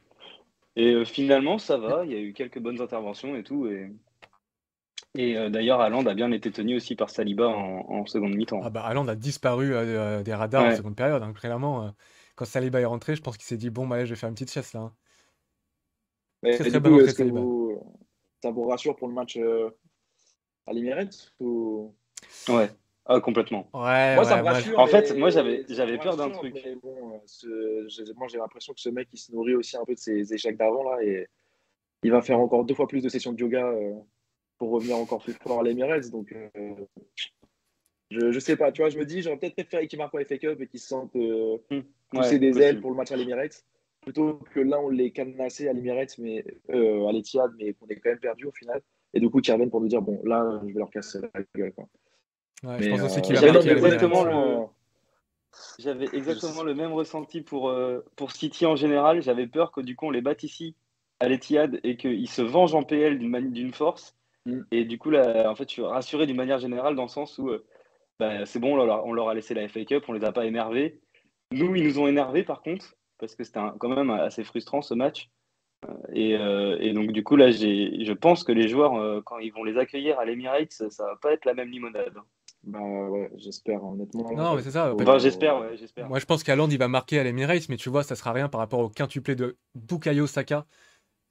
Et finalement, ça va. Il y a eu quelques bonnes interventions et tout. Et d'ailleurs, Haaland a bien été tenu aussi par Saliba en seconde mi-temps. Ah bah, Haaland a disparu des radars en Ouais. seconde période, hein, clairement. Quand Saliba est rentré, je pense qu'il s'est dit, bon, bah, allez, je vais faire une petite sieste là, hein. Mais Très du très bonne coup, entrée de est-ce que Saliba. ça vous rassure pour le match à l'Emirates ou... Ouais. Ah, complètement. Ouais, Moi, ça ouais, me moi, rassure, En fait, mais moi, ça j'avais me peur d'un rassure, truc. mais bon, moi, j'ai l'impression que ce mec, il se nourrit aussi un peu de ses échecs d'avant, là, et il va faire encore 2 fois plus de sessions de yoga pour revenir encore plus fort à l'Emirates. Donc, je sais pas, tu vois, je me dis, j'aurais peut-être préféré qu'il marque en FA Cup et qu'il se sente Hmm. pousser Ouais, des ailes possible. pour le match à l'Emirates, plutôt que là, on l'ait cadenassé à l'Emirates, mais à l'Etihad, mais qu'on ait quand même perdu au final. Et du coup, qu'ils reviennent pour nous dire, bon, là, je vais leur casser la gueule, quoi. ouais, je Mais, pense aussi qu'il va mais non, marquer J'avais à mais l'Emirates. honnêtement, j'avais exactement je- le même ressenti pour City en général. J'avais peur que du coup, on les batte ici à l'Etihad et qu'ils se vengent en PL d'une force. hmm, Et du coup, là, en fait, je suis rassuré d'une manière générale dans le sens où bah, c'est bon, on leur a laissé la FA Cup, on les a pas énervés. Nous, ils nous ont énervés par contre, parce que c'était quand même assez frustrant ce match. Et donc, du coup, là, je pense que les joueurs, quand ils vont les accueillir à l'Emirates, ça va pas être la même limonade. bah ouais, j'espère, honnêtement. Non, mais c'est ça. Enfin, j'espère, ouais, j'espère. Moi, je pense qu'Haaland, il va marquer à l'Emirates, mais tu vois, ça sera rien par rapport au quintuplé de Bukayo Saka,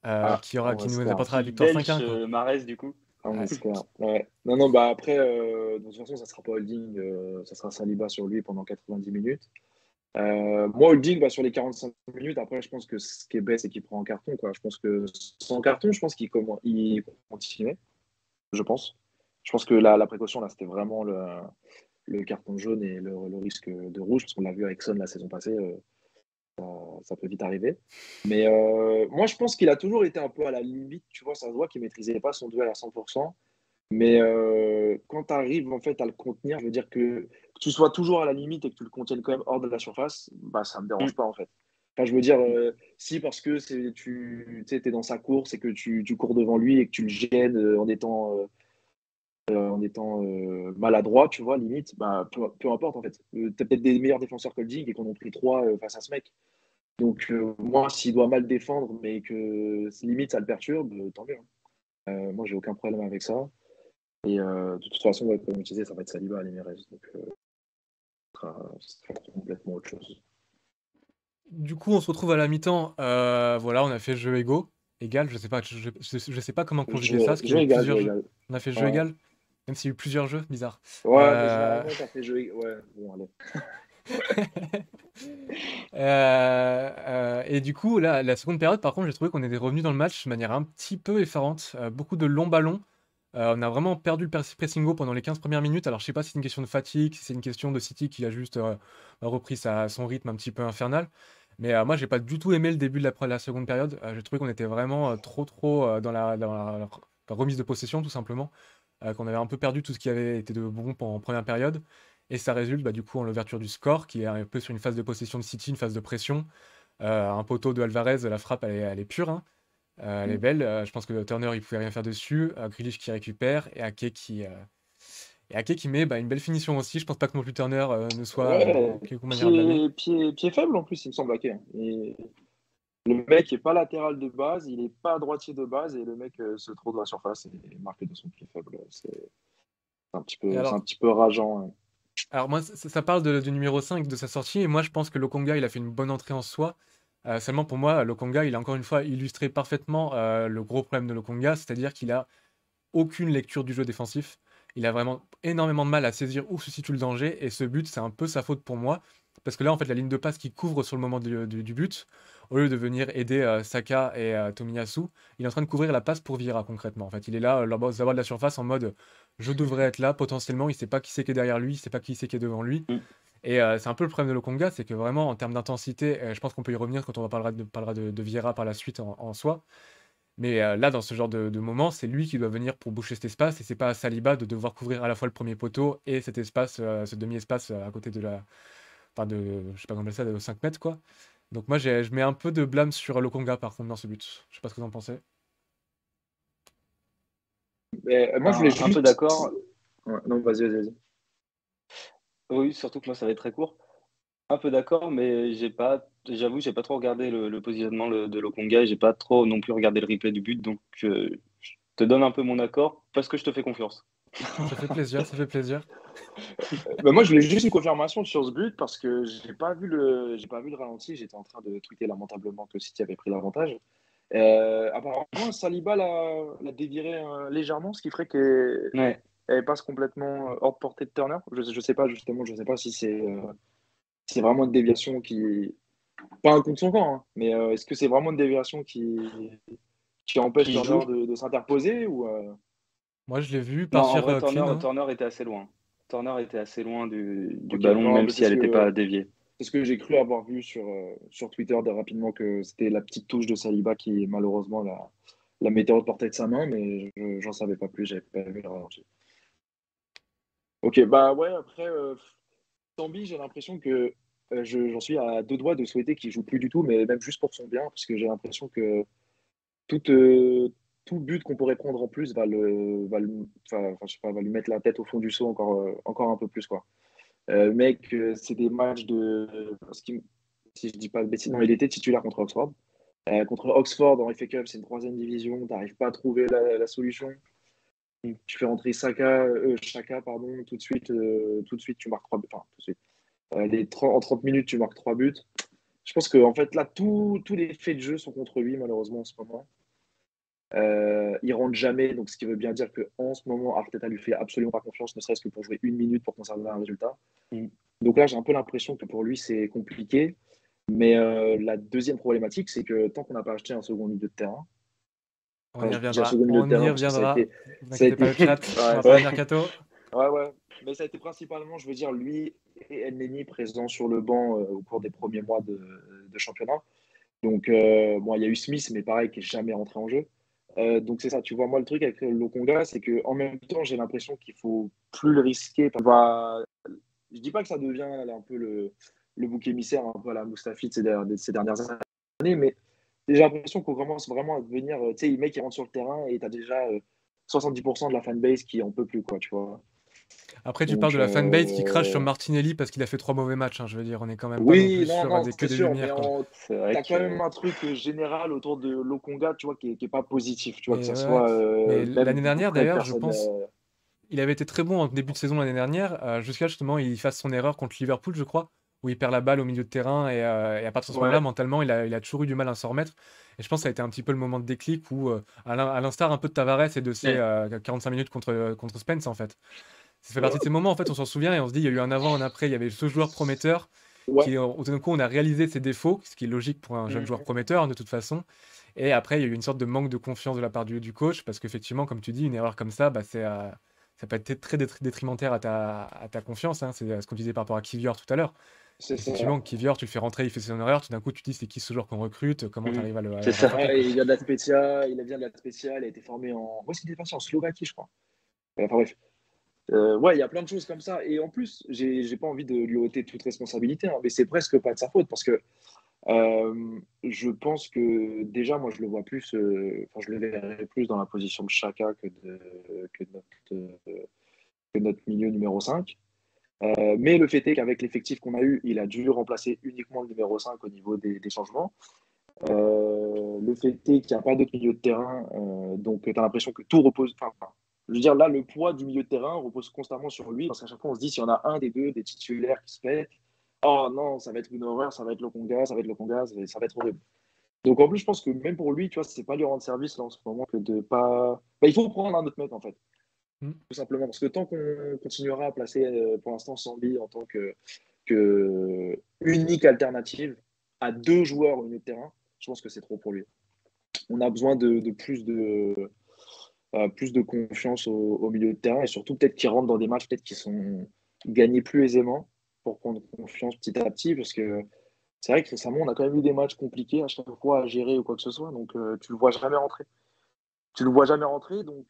Ah, on qui nous espère. apportera la Qui victoire belge 5-1, quoi. Mahrez, du coup. On Ouais. espère. Ouais. Non, non, bah après, de toute façon, ça sera pas Holding, ça sera Saliba sur lui pendant 90 minutes. Moi, Holding, bah, sur les 45 minutes, après, je pense que ce qui est bête, c'est qu'il prend un carton, quoi. Je pense que sans carton, je pense il continuait, je pense. Je pense que la précaution, là, c'était vraiment le carton jaune et le risque de rouge, parce qu'on l'a vu avec Son la saison passée, ça peut vite arriver. Mais moi, je pense qu'il a toujours été un peu à la limite, tu vois, ça se voit qu'il maîtrisait pas son duel à 100%. Mais quand tu arrives en fait à le contenir, je veux dire que tu sois toujours à la limite et que tu le contiennes quand même hors de la surface, bah ça me Mm. dérange pas en fait. Enfin, je veux dire, si parce que tu es dans sa course et que tu cours devant lui et que tu le gênes en étant maladroit, tu vois, limite, bah peu importe en fait. Tu as peut-être des meilleurs défenseurs que le Dig et qu'on en pris 3 face à ce mec. Donc moi, s'il doit mal défendre mais que limite ça le perturbe, tant mieux, hein. Moi, j'ai aucun problème avec ça. Et de toute façon, ouais, comme je disais, ça va être Saliba à l'Emirates. Donc, ce sera complètement autre chose. Du coup, on se retrouve à la mi-temps. Voilà, on a fait jeu égal. Je sais pas, je sais pas comment conjuguer ça, parce qu'il y a eu Jeu plusieurs jeux. égal. On a fait jeu Ouais, égal, même s'il y a eu plusieurs jeux, bizarre. ouais, mais Euh, généralement, ça fait jeu égal. Ouais, bon, allez. et du coup, là, la seconde période, par contre, j'ai trouvé qu'on était revenu dans le match de manière un petit peu effarante. Beaucoup de longs ballons. On a vraiment perdu le pressing haut pendant les 15 premières minutes. Alors, je sais pas si c'est une question de fatigue, si c'est une question de City qui a juste repris son rythme un petit peu infernal. Mais moi, j'ai pas du tout aimé le début de la seconde période. J'ai trouvé qu'on était vraiment trop dans la remise de possession, tout simplement. Qu'on avait un peu perdu tout ce qui avait été de bon en première période. Et ça résulte du coup en l'ouverture du score, qui est un peu sur une phase de possession de City, une phase de pression. Un poteau de Alvarez, la frappe, elle est pure, hein. Elle est Mm. belle. Je pense que Turner, il pouvait rien faire dessus. Grealish qui récupère. Et Ake qui met une belle finition aussi. Je pense pas que non plus Turner ne soit Ouais, quelque manière blâmé. pied faible en plus, il me semble. Ok. Et le mec n'est pas latéral de base, il n'est pas droitier de base, et le mec se trouve dans la surface et marque de son pied faible. Et C'est un petit peu rageant, hein. alors moi, ça parle du numéro 5 de sa sortie. Et moi, je pense que Lokonga, il a fait une bonne entrée en soi. Seulement pour moi, Lokonga, il a encore une fois illustré parfaitement le gros problème de Lokonga, c'est-à-dire qu'il a aucune lecture du jeu défensif. Il a vraiment énormément de mal à saisir où se situe le danger. Et ce but, c'est un peu sa faute pour moi. Parce que là, en fait, la ligne de passe qui couvre sur le moment du but, au lieu de venir aider Saka et Tomiyasu, il est en train de couvrir la passe pour Vieira concrètement. En fait, il est là, là-bas, de la surface en mode je devrais être là potentiellement. Il sait pas qui c'est qui est derrière lui, il sait pas qui c'est qui est devant lui. Mm. Et c'est un peu le problème de Lokonga, c'est que vraiment en termes d'intensité, je pense qu'on peut y revenir quand on parlera de Vieira par la suite en soi. Mais là, dans ce genre de moment, c'est lui qui doit venir pour boucher cet espace et c'est pas à Saliba de devoir couvrir à la fois le premier poteau et cet espace, ce demi-espace à côté de la. Enfin, je sais pas comment on appelle ça, de 5 mètres, quoi. Donc, moi, je mets un peu de blâme sur Lokonga par contre dans ce but. Je sais pas ce que vous en pensez. Moi, je voulais Un peu juste. d'accord. Ouais, non, vas-y. Oui, surtout que moi, ça va être très court. Un peu d'accord, mais j'avoue, j'ai pas trop regardé le positionnement de Lokonga et j'ai pas trop non plus regardé le replay du but, donc je te donne un peu mon accord parce que je te fais confiance. Ça fait plaisir, ça fait plaisir. Moi, je voulais juste une confirmation sur ce but parce que j'ai pas vu le ralenti. J'étais en train de tweeter lamentablement que City avait pris l'avantage. Apparemment, Saliba l'a déviré légèrement, ce qui ferait qu'elle Ouais. passe complètement hors de portée de Turner. Je sais pas justement, je sais pas si c'est vraiment une déviation qui pas un contre son camp, hein, mais est-ce que c'est vraiment une déviation qui empêche Qui joue? Turner de s'interposer ou Moi, je l'ai vu Non, en partir vrai, clean, hein. Turner était assez loin. Turner était assez loin du Ok, ballon, non, même mais si elle n'était pas déviée. c'est ce que j'ai cru avoir vu sur Twitter rapidement que c'était la petite touche de Saliba qui malheureusement la mettait hors de portée de sa main, mais j'en savais pas plus, j'avais pas vu le ralenti. Ok, bah ouais, après, Tambi, j'ai l'impression que j'en suis à deux doigts de souhaiter qu'il joue plus du tout, mais même juste pour son bien, parce que j'ai l'impression que tout, tout but qu'on pourrait prendre en plus je sais pas, va lui mettre la tête au fond du seau encore un peu plus, quoi. Mec, c'est des matchs si je dis pas de bêtises, non, il était titulaire contre Oxford. Contre Oxford en FA Cup, c'est une troisième division, t'arrives pas à trouver la solution. Donc, tu fais rentrer Chaka, pardon, tout de suite, tu marques trois buts. Enfin, tout de suite. En 30 minutes, tu marques trois buts. Je pense que en fait, là, tous les faits de jeu sont contre lui, malheureusement, en ce moment. Il rentre jamais, donc ce qui veut bien dire qu'en ce moment, Arteta lui fait absolument pas confiance, ne serait-ce que pour jouer une minute pour conserver un résultat. Mm. Donc là, j'ai un peu l'impression que pour lui, c'est compliqué. Mais la deuxième problématique, c'est que tant qu'on n'a pas acheté un second milieu de terrain, On enfin, y je dis un reviendra, second milieu de on y terrain parce que reviendra. Vous ça a inquiétez été, pas, le chat, on va ouais, parler mercato. ouais, mais ça a été principalement, je veux dire, lui et Elneny présents sur le banc au cours des premiers mois de championnat. Donc, bon, il y a eu Smith, mais pareil, qui n'est jamais rentré en jeu. Donc, c'est ça. Tu vois, moi, le truc avec Lokonga, c'est qu'en même temps, j'ai l'impression qu'il faut plus le risquer. Je dis pas que ça devient là, un peu le bouc émissaire, un peu à la Mustafi de ces dernières années, mais j'ai l'impression qu'on commence vraiment à devenir. Tu sais, le mec, il rentre sur le terrain et tu as déjà 70% de la fanbase qui en peut plus, quoi, tu vois. Après, tu parles Donc, de la fanbase qui crache sur Martinelli parce qu'il a fait 3 mauvais matchs, hein. Je veux dire, on est quand même pas non oui, plus non, sur non, que c'est des sûr, mais lumières, quoi. C'est vrai t'as quand que même un truc général autour de Lokonga, tu vois, qui est pas positif, tu vois, que Mais ça ouais. soit Mais même l'année dernière, auprès de d'ailleurs, je personnes. pense, il avait été très bon en début de saison l'année dernière, jusqu'à justement il fasse son erreur contre Liverpool, je crois, où il perd la balle au milieu de terrain et à partir de ce moment-là, Ouais, mentalement, il a toujours eu du mal à s'en remettre. Et je pense que ça a été un petit peu le moment de déclic où, à l'instar un peu de Tavares et de ses 45 minutes contre Spence, en fait. Ça fait partie de ces moments, en fait, on s'en souvient et on se dit, il y a eu un avant, un après, il y avait ce joueur prometteur ouais. qui, tout d'un coup, on a réalisé ses défauts, ce qui est logique pour un jeune joueur prometteur, hein, de toute façon. Et après, il y a eu une sorte de manque de confiance de la part du coach, parce qu'effectivement, comme tu dis, une erreur comme ça, bah, ça peut être très détrimentaire à ta confiance, hein. C'est ce qu'on disait par rapport à Kivior tout à l'heure. C'est ça. Effectivement, Kivior, tu le fais rentrer, il fait son erreur, tout d'un coup, tu te dis, c'est qui ce joueur qu'on recrute, comment tu arrives à c'est le ça. rattraper, Ouais, quoi. il vient de la Spezia, il a été formé en. Où est-ce qu'il est passé? En Slovaquie, je crois. Enfin bref. Ouais, il y a plein de choses comme ça. Et en plus, j'ai pas envie de lui ôter toute responsabilité, hein, mais c'est presque pas de sa faute parce que je pense que déjà, moi, je le vois plus, enfin, je le verrais plus dans la position de Chaka que notre milieu numéro 5. Mais le fait est qu'avec l'effectif qu'on a eu, il a dû remplacer uniquement le numéro 5 au niveau des changements. Le fait est qu'il n'y a pas d'autre milieu de terrain, donc tu as l'impression que tout repose. Enfin, je veux dire, là, le poids du milieu de terrain repose constamment sur lui, parce qu'à chaque fois, on se dit, s'il y en a un des deux, des titulaires qui se fait, oh non, ça va être une horreur, ça va être Lokonga, ça va être horrible. Donc en plus, je pense que même pour lui, tu vois, c'est pas lui rendre service là en ce moment que de pas. Bah, il faut prendre un autre mec en fait, Mm. tout simplement, parce que tant qu'on continuera à placer pour l'instant Sambi en tant que unique alternative à deux joueurs au milieu de terrain, Je pense que c'est trop pour lui. On a besoin de plus de confiance au milieu de terrain et surtout peut-être qu'il rentre dans des matchs peut-être qui sont gagnés plus aisément pour prendre confiance petit à petit parce que c'est vrai que récemment on a quand même eu des matchs compliqués à chaque fois à gérer ou quoi que ce soit donc tu le vois jamais rentrer. Tu le vois jamais rentrer donc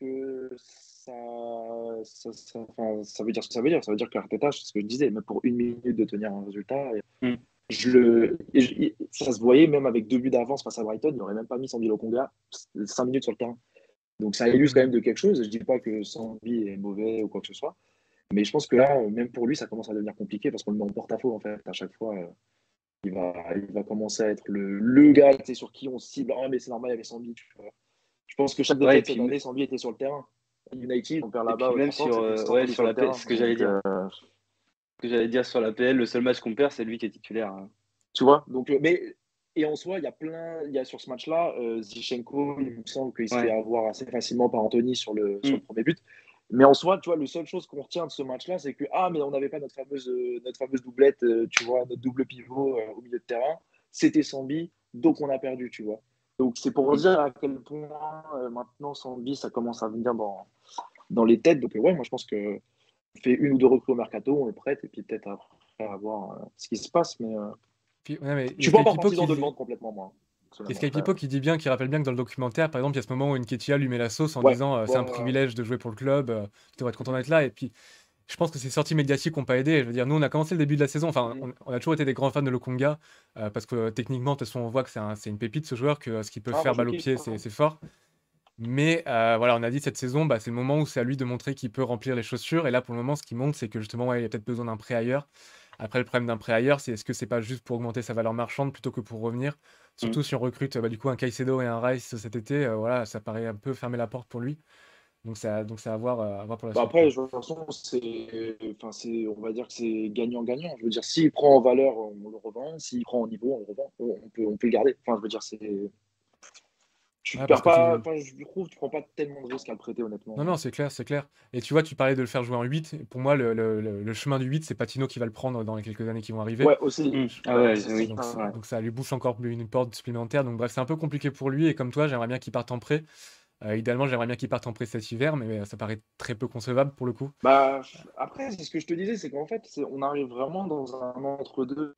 enfin, ça veut dire ce que ça veut dire. Ça veut dire qu'Arteta, c'est ce que je disais, même pour une minute de tenir un résultat, ça se voyait même avec 2 buts d'avance face à Brighton, il n'aurait même pas mis Sambi Lokonga 5 minutes sur le terrain. Donc ça illustre quand même de quelque chose. Je ne dis pas que Sambi est mauvais ou quoi que ce soit, mais je pense que là, même pour lui, ça commence à devenir compliqué parce qu'on le met en porte-à-faux en fait. À chaque fois, il va commencer à être le gars sur qui on cible. Ah, mais c'est normal, il y avait Sambi. Je pense que chaque défaite cette année, Sambi était sur le terrain. United, on perd là-bas. Même sur la PL, ce que j'allais dire. Ce que j'allais dire sur la PL, le seul match qu'on perd, c'est lui qui est titulaire. Tu vois, donc, et en soi, il y a sur ce match-là, Zinchenko, il me semble qu'il se fait avoir assez facilement par Anthony sur le premier but. Mais en soi, tu vois, la seule chose qu'on retient de ce match-là, c'est que mais on n'avait pas notre fameuse doublette, tu vois, notre double pivot au milieu de terrain. C'était Sambi, donc on a perdu, tu vois. Donc c'est pour dire à quel point maintenant Sambi, ça commence à venir dans les têtes. Donc moi je pense que on fait 1 ou 2 recrues au mercato, on le prête et puis peut-être après à voir ce qui se passe. Mais je suis pas encore partisan de le vendre complètement, moi. Et Sky Pipo qui dit bien, qui rappelle bien que dans le documentaire, par exemple, il y a ce moment où Nketiah lui met la sauce en disant c'est un privilège de jouer pour le club, tu devrais être content d'être là. Et puis, je pense que ces sorties médiatiques n'ont pas aidé. Je veux dire, nous, on a commencé le début de la saison, enfin, on a toujours été des grands fans de Lokonga, parce que techniquement, de toute façon, on voit que c'est une pépite ce joueur, que ce qu'il peut faire balle au pied, c'est fort. Mais voilà, on a dit cette saison, c'est le moment où c'est à lui de montrer qu'il peut remplir les chaussures. Et là, pour le moment, ce qui montre, c'est que justement, il y a peut-être besoin d'un prêt ailleurs. Après, le problème d'un prêt ailleurs, c'est est-ce que c'est pas juste pour augmenter sa valeur marchande plutôt que pour revenir. Surtout si on recrute du coup un Caicedo et un Rice cet été, voilà, ça paraît un peu fermer la porte pour lui. Donc c'est à voir pour la suite. Après, de toute façon, on va dire que c'est gagnant-gagnant. Je veux dire, s'il prend en valeur, on le revend. S'il prend en niveau, on le revend. On peut le garder. Enfin, je veux dire, c'est... Tu perds pas, je trouve, tu prends pas tellement de risques à le prêter, honnêtement. Non, c'est clair, c'est clair. Et tu vois, tu parlais de le faire jouer en 8. Pour moi, le chemin du 8, c'est Patino qui va le prendre dans les quelques années qui vont arriver. Ouais, aussi. Donc ça lui bouche encore une porte supplémentaire. Donc bref, c'est un peu compliqué pour lui. Et comme toi, j'aimerais bien qu'il parte en prêt. Idéalement, j'aimerais bien qu'il parte en prêt cet hiver, mais ça paraît très peu concevable pour le coup. Après, c'est ce que je te disais, c'est qu'en fait, on arrive vraiment dans un entre-deux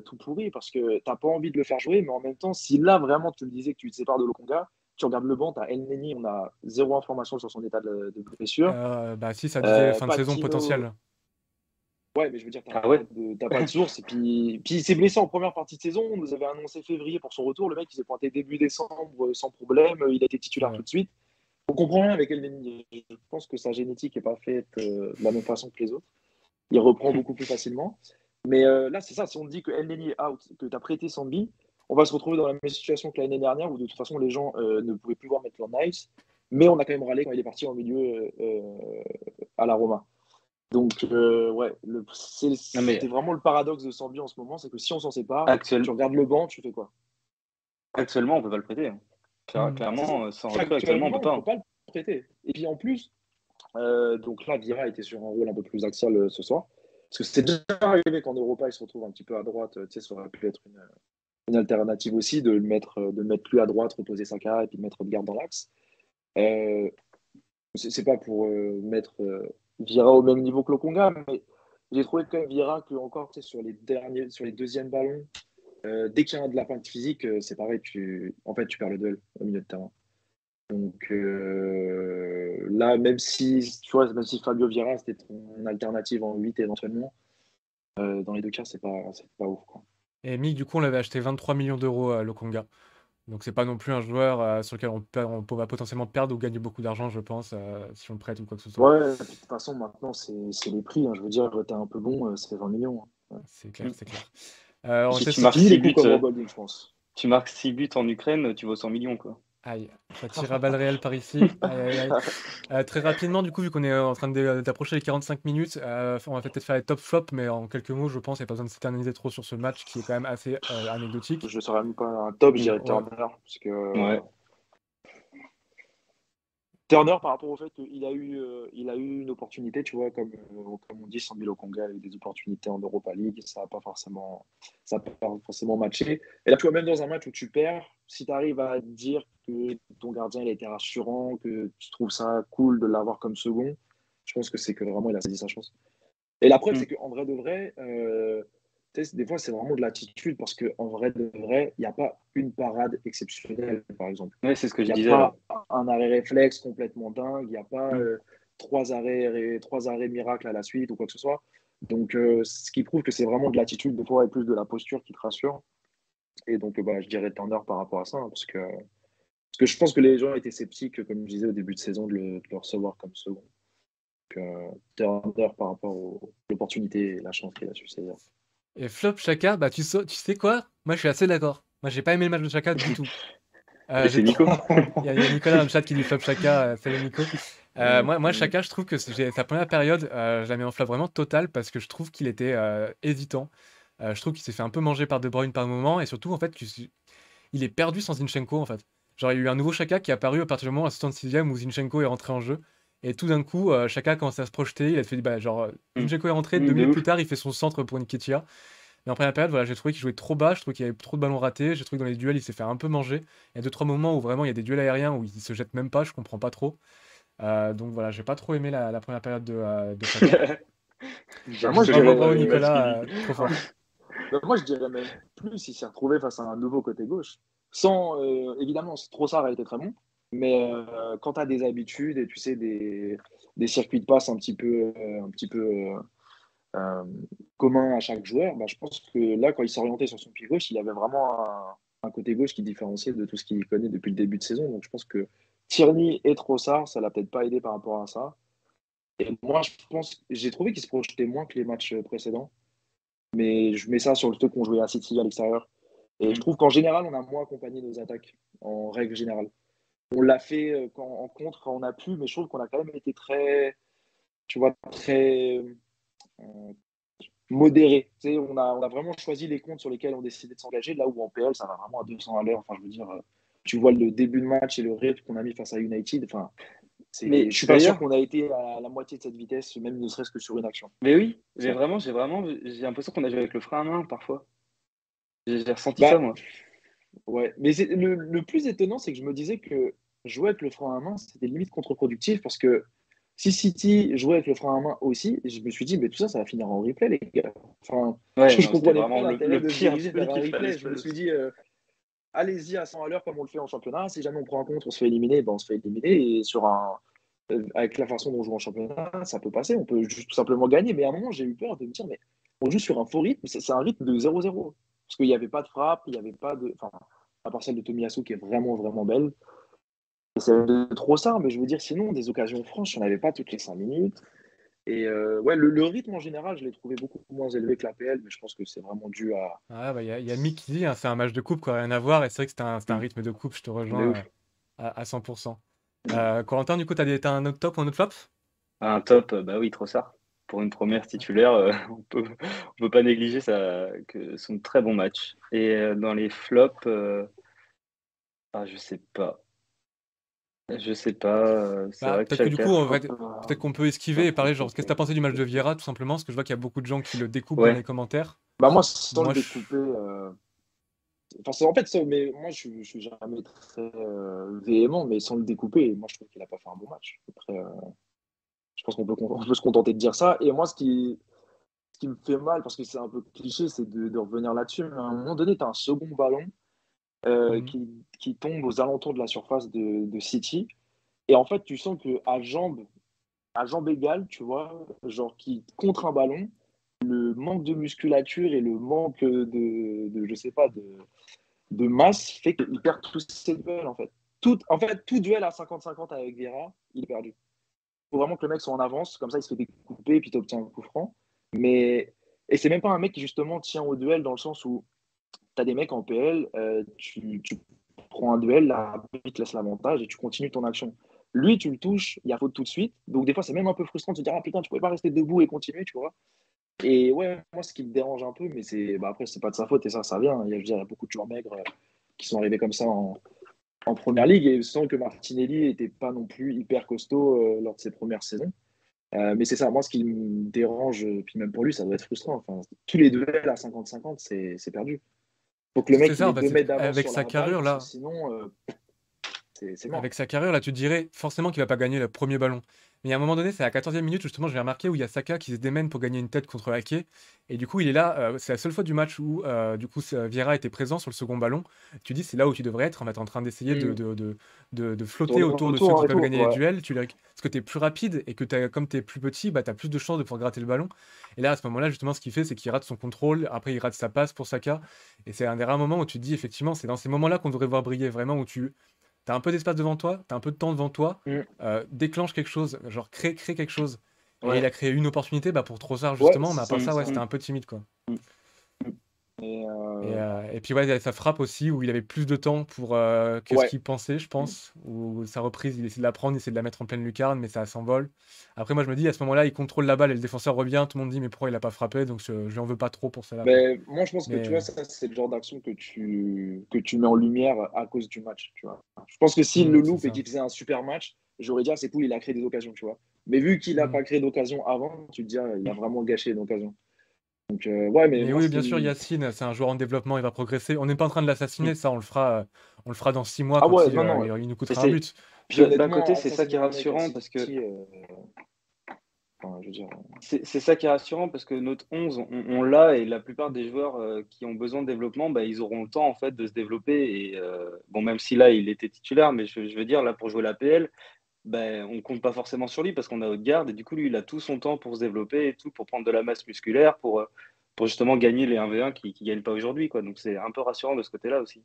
tout pourri parce que t'as pas envie de le faire jouer, mais en même temps, si là vraiment tu me disais que tu te sépares de Lokonga, tu regardes le banc, t'as Elneny, on a 0 information sur son état de blessure. Si, ça disait fin de saison Patino... potentielle. Ouais, mais je veux dire, t'as pas de source. Et puis il s'est blessé en première partie de saison. On nous avait annoncé février pour son retour. Le mec, il s'est pointé début décembre sans problème. Il a été titulaire tout de suite. On comprend rien avec Elneny. Je pense que sa génétique n'est pas faite de la même façon que les autres. Il reprend beaucoup plus facilement. Mais là, c'est ça. Si on dit que Elneny est out, que tu as prêté Sambi, on va se retrouver dans la même situation que l'année dernière où de toute façon, les gens ne pouvaient plus voir Maitland Niles. Mais on a quand même râlé quand il est parti en milieu à la Roma. Donc, c'était vraiment le paradoxe de Sambi en ce moment, c'est que si on s'en sépare, tu regardes le banc, tu fais quoi? Actuellement, on ne peut pas le prêter. Clairement, sans recrue, actuellement, on ne peut pas le prêter. Et puis en plus, donc là, Vieira était sur un rôle un peu plus axial ce soir. Parce que c'est déjà arrivé qu'en Europa, il se retrouve un petit peu à droite. Tu sais, ça aurait pu être une alternative aussi de le mettre plus à droite, reposer Saka et puis mettre Odegaard dans l'axe. C'est pas pour mettre Vieira au même niveau que Lokonga, mais j'ai trouvé quand même Vieira que encore sur les deuxièmes ballons, dès qu'il y a de la pointe physique, c'est pareil, tu perds le duel au milieu de terrain. Donc là, même si Fabio Vieira c'était ton alternative en 8 éventuellement, dans les deux cas, c'est pas ouf, quoi. Et Mick, du coup, on l'avait acheté 23 millions d'euros à Lokonga. Donc c'est pas non plus un joueur sur lequel on va potentiellement perdre ou gagner beaucoup d'argent, je pense, si on le prête ou quoi que ce soit. Ouais, de toute façon, maintenant, c'est les prix. Je veux dire, t'es un peu bon, c'est 20 millions. Ouais. C'est clair, c'est clair. Tu marques 6 buts, je pense. Tu marques 6 buts en Ukraine, tu vaux 100 millions, quoi. Aïe, ça tire à balles réelles par ici. Très rapidement, du coup, vu qu'on est en train d'approcher les 45 minutes, on va peut-être faire les top flops, mais en quelques mots, je pense qu'il n'y a pas besoin de s'éterniser trop sur ce match qui est quand même assez anecdotique. Je ne serais même pas un top, je dirais Turner. Parce que, Turner, par rapport au fait qu'il a eu une opportunité, tu vois, comme on dit, Sambi Lokonga a eu des opportunités en Europa League, ça a pas forcément matché. Et là, tu vois, même dans un match où tu perds, si tu arrives à dire que ton gardien il a été rassurant, que tu trouves ça cool de l'avoir comme second, je pense que c'est que vraiment il a saisi sa chance. Et la preuve, Mm. c'est qu'en vrai de vrai, tu sais, des fois, c'est vraiment de l'attitude parce qu'en vrai de vrai, il n'y a pas une parade exceptionnelle, par exemple. Ouais, c'est ce que Il je n'y a disais là. pas un arrêt réflexe complètement dingue, il n'y a pas Mm. trois arrêts miracles à la suite ou quoi que ce soit. Donc, ce qui prouve que c'est vraiment de l'attitude, des fois, et plus de la posture qui te rassure. Et donc, je dirais Turner par rapport à ça, hein, parce que je pense que les gens étaient sceptiques, comme je disais au début de saison, de le recevoir comme second. Donc, Turner par rapport à l'opportunité et la chance qu'il a su saisir. Et flop Chaka, bah tu sais quoi? Moi je suis assez d'accord. Moi j'ai pas aimé le match de Chaka du tout. Et c'est J'ai Nico. il y a Nicolas dans le chat qui dit flop Chaka, salut Nico. Moi Chaka, je trouve que sa première période, je la mets en flop vraiment total parce que je trouve qu'il était hésitant. Je trouve qu'il s'est fait un peu manger par De Bruyne par moment et surtout en fait il est perdu sans Zinchenko en fait. Genre il y a eu un nouveau Chaka qui est apparu à partir du moment à 66e où Zinchenko est rentré en jeu. Et tout d'un coup, Chaka commence à se projeter. Il a fait, bah, genre, Mm. Zinchenko est rentré, Mm, 2 de minutes plus ouf. tard, il fait son centre pour Nketiah. Mais en première période, voilà, j'ai trouvé qu'il jouait trop bas, je trouvais qu'il y avait trop de ballons ratés, j'ai trouvé que dans les duels, il s'est fait un peu manger. Il y a 2-3 moments où vraiment il y a des duels aériens où il se jette même pas, je comprends pas trop. Donc voilà, j'ai pas trop aimé la première période de Chaka. Bah, J'ai moi, je absolument dirais, pas Bravo aimé le match qu'il Nicolas, vit. trop fort. moi, je dirais même plus, il s'est retrouvé face à un nouveau côté gauche. Sans, évidemment, Trossard a été très bon, mais quand tu as des habitudes et tu sais, des circuits de passe un petit peu euh, communs à chaque joueur, je pense que là, quand il s'est orienté sur son pied gauche, il avait vraiment un côté gauche qui différenciait de tout ce qu'il connaît depuis le début de saison. Donc, je pense que Tierney et Trossard, ça l'a peut-être pas aidé par rapport à ça. Et moi, j'ai trouvé qu'il se projetait moins que les matchs précédents. Mais je mets ça sur le truc qu'on jouait à City à l'extérieur. Et je Mm. trouve qu'en général, on a moins accompagné nos attaques, en règle générale. On l'a fait en contre quand on a pu, mais je trouve qu'on a quand même été très, tu vois, très modéré. Tu sais, on a vraiment choisi les comptes sur lesquels on décidait de s'engager, là où en PL, ça va vraiment à 200 à l'heure. Enfin, je veux dire, tu vois le début de match et le rythme qu'on a mis face à United. Enfin, je Mais suis pas sûr d'ailleurs, qu'on a été à la moitié de cette vitesse, même ne serait-ce que sur une action. mais oui, mais Ça. vraiment, j'ai l'impression qu'on a joué avec le frein à main parfois. J'ai ressenti ça, Bah, moi. ouais, mais le plus étonnant, c'est que je me disais que jouer avec le frein à main, c'était limite contre-productif parce que si City jouait avec le frein à main aussi, je me suis dit, mais tout ça, ça va finir en replay, les gars. Enfin, Ouais, je non, c'était comprenais pas vraiment l'intérêt le de se pire diriger truc vers un qu'il fallait replay. se Je me passer. suis dit, allez-y à 100 à l'heure comme on le fait en championnat. Si jamais on prend un contre, on se fait éliminer, on se fait éliminer. Et avec la façon dont on joue en championnat, ça peut passer. On peut juste tout simplement gagner. Mais à un moment, j'ai eu peur de me dire, mais on joue sur un faux rythme. C'est un rythme de 0-0. Parce qu'il n'y avait pas de frappe, il n'y avait pas de. Enfin, à part celle de Tomiyasu qui est vraiment, vraiment belle. Et c'est de trop ça, mais je veux dire, sinon, des occasions franches, on n'avait pas toutes les 5 minutes. Et ouais, le rythme en général, je l'ai trouvé beaucoup moins élevé que l'APL, mais je pense que c'est vraiment dû à. Ah, bah, y a Mick qui dit, hein, c'est un match de coupe, quoi, rien à voir. Et c'est vrai que c'était un Mm. rythme de coupe, je te De rejoins ouf. à 100%. Corentin, du coup, t'as un autre top ou un autre flop? Un top, bah oui, Trossard. Pour une première titulaire, on peut pas négliger son très bon match. Et dans les flops, je sais pas. Je sais pas. C'est Bah, vrai que peut-être que du coup, Chaka. peut-être qu'on peut esquiver et parler, genre, qu'est-ce que t'as pensé du match de Vieira, tout simplement, parce que je vois qu'il y a beaucoup de gens qui le découpent dans les Ouais. commentaires. Moi, sans le Moi, découper. Enfin, en fait, ça, mais moi, je suis jamais très véhément, mais sans le découper, moi, je trouve qu'il n'a pas fait un bon match. Après, je pense on peut se contenter de dire ça. Et moi, ce qui me fait mal, parce que c'est un peu cliché, c'est de revenir là-dessus. Mais à un moment donné, tu as un second ballon euh, Mhm. qui, qui tombe aux alentours de la surface de City. Et en fait, tu sens qu'à jambe égale, tu vois, genre qui contre un ballon, le manque de musculature et le manque je sais pas, de masse fait qu'il perd tous ses duels, en fait. Tout duel à 50-50 avec Vieira, il est perdu. Il faut vraiment que le mec soit en avance, comme ça il se fait découper et puis tu obtiens un coup franc. Et c'est même pas un mec qui justement tient au duel dans le sens où tu as des mecs en PL, tu prends un duel, l'arbitre te laisse l'avantage et tu continues ton action. Lui, tu le touches, il y a faute tout de suite. Donc des fois, c'est même un peu frustrant de se dire, ah putain, tu pouvais pas rester debout et continuer, tu vois. Et ouais, moi, ce qui me dérange un peu, mais après, c'est pas de sa faute et ça vient. Je veux dire, il y a beaucoup de joueurs maigres qui sont arrivés comme ça en première ligue, et sans que Martinelli n'était pas non plus hyper costaud lors de ses premières saisons. Mais c'est ça, moi, ce qui me dérange, puis même pour lui, ça doit être frustrant. Enfin, tous les duels à 50-50, c'est perdu. Faut que le C'est mec il ça, ait en fait, 2 mètres d'avance avec sur sa la balle, carrure parce que là. sinon, c'est mort. Avec sa carrure, là, tu te dirais forcément qu'il va pas gagner le premier ballon. Mais à un moment donné, c'est à la 14e minute, justement, j'ai remarqué où il y a Saka qui se démène pour gagner une tête contre Ake. Et du coup, il est là. C'est la seule fois du match où, du coup, Vieira était présent sur le second ballon. Tu dis, c'est là où tu devrais être. En fait, en train d'essayer Mm. de flotter Tourner autour de ceux autour qui et peuvent tout, gagner les ouais. duels. Parce que tu es plus rapide et que comme tu es plus petit, bah, tu as plus de chances de pouvoir gratter le ballon. Et là, à ce moment-là, justement, ce qu'il fait, c'est qu'il rate son contrôle. Après, il rate sa passe pour Saka. Et c'est un des rares moments où tu te dis, effectivement, c'est dans ces moments-là qu'on devrait voir briller vraiment, où t'as un peu d'espace devant toi, t'as un peu de temps devant toi, Mm. déclenche quelque chose, genre crée quelque chose. Et il Ouais, a créé une opportunité bah, pour Trossard ouais, justement, mais c'est à ça, part c'est ça, ouais, ça. c'était un peu timide quoi. Et Et puis ouais, il y a sa frappe aussi, où il avait plus de temps pour que ce ouais. qu'il pensait, je pense. Où sa reprise, il essaie de la prendre, il essaie de la mettre en pleine lucarne, mais ça s'envole. Après, moi je me dis, à ce moment-là, il contrôle la balle et le défenseur revient, tout le monde dit, mais pourquoi il a pas frappé? Donc je lui en veux pas trop pour cela, quoi. Mais moi, je pense que tu vois, Mais ça, c'est le genre d'action que tu mets en lumière à cause du match, tu vois. Je pense que s'il le c'est loupe et ça. qu'il faisait un super match, j'aurais dit, ah, c'est cool, il a créé des occasions, tu vois. Mais vu qu'il n'a Hmm. pas créé d'occasion avant, tu te dis, ah, il a vraiment gâché une occasion. Donc, ouais, mais Mais moi, oui, ce bien sûr, qui. Yacine, c'est un joueur en développement, il va progresser. On n'est pas en train de l'assassiner, ça, on le fera dans 6 mois Ah quand ouais, non, non. il nous Et coûtera un c'est but. Puis d'un côté, honnêtement, c'est ça qui est assassiner un mec à rassurant parce que City, enfin, je veux dire. c'est ça qui est rassurant parce que notre 11, on l'a et la plupart des joueurs qui ont besoin de développement, bah, ils auront le temps en fait de se développer. Et bon, même si là il était titulaire, mais je veux dire là pour jouer la PL, ben, on compte pas forcément sur lui parce qu'on a Odegaard et du coup lui il a tout son temps pour se développer et tout pour prendre de la masse musculaire pour justement gagner les 1v1 qui gagnent pas aujourd'hui quoi. Donc c'est un peu rassurant de ce côté-là aussi.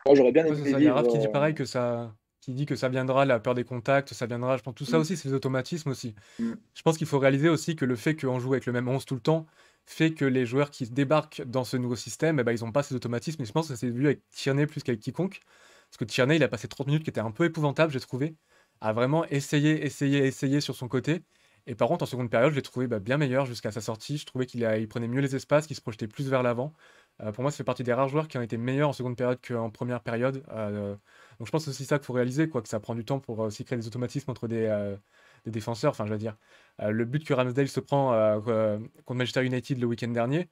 Moi, j'aurais bien Ouais, c'est aimé ça. Il y a vivre. Raph qui dit pareil qui dit que ça viendra, la peur des contacts, ça viendra. Je pense tout ça Mm, aussi, c'est les automatismes aussi. mm. Je pense qu'il faut réaliser aussi que le fait qu'on joue avec le même 11 tout le temps fait que les joueurs qui débarquent dans ce nouveau système, eh ben, ils n'ont pas ces automatismes. Et je pense que c'est vu avec Tierney plus qu'avec quiconque. Parce que Tierney, il a passé 30 minutes qui étaient un peu épouvantables, j'ai trouvé, à vraiment essayer sur son côté. Et par contre, en seconde période, je l'ai trouvé bah, bien meilleur jusqu'à sa sortie. Je trouvais il prenait mieux les espaces, qu'il se projetait plus vers l'avant. Pour moi, ça fait partie des rares joueurs qui ont été meilleurs en seconde période qu'en première période. Donc je pense que c'est aussi ça qu'il faut réaliser, quoi, que ça prend du temps pour aussi créer des automatismes entre des défenseurs. Enfin, je veux dire, le but que Ramsdale se prend contre Manchester United le week-end dernier,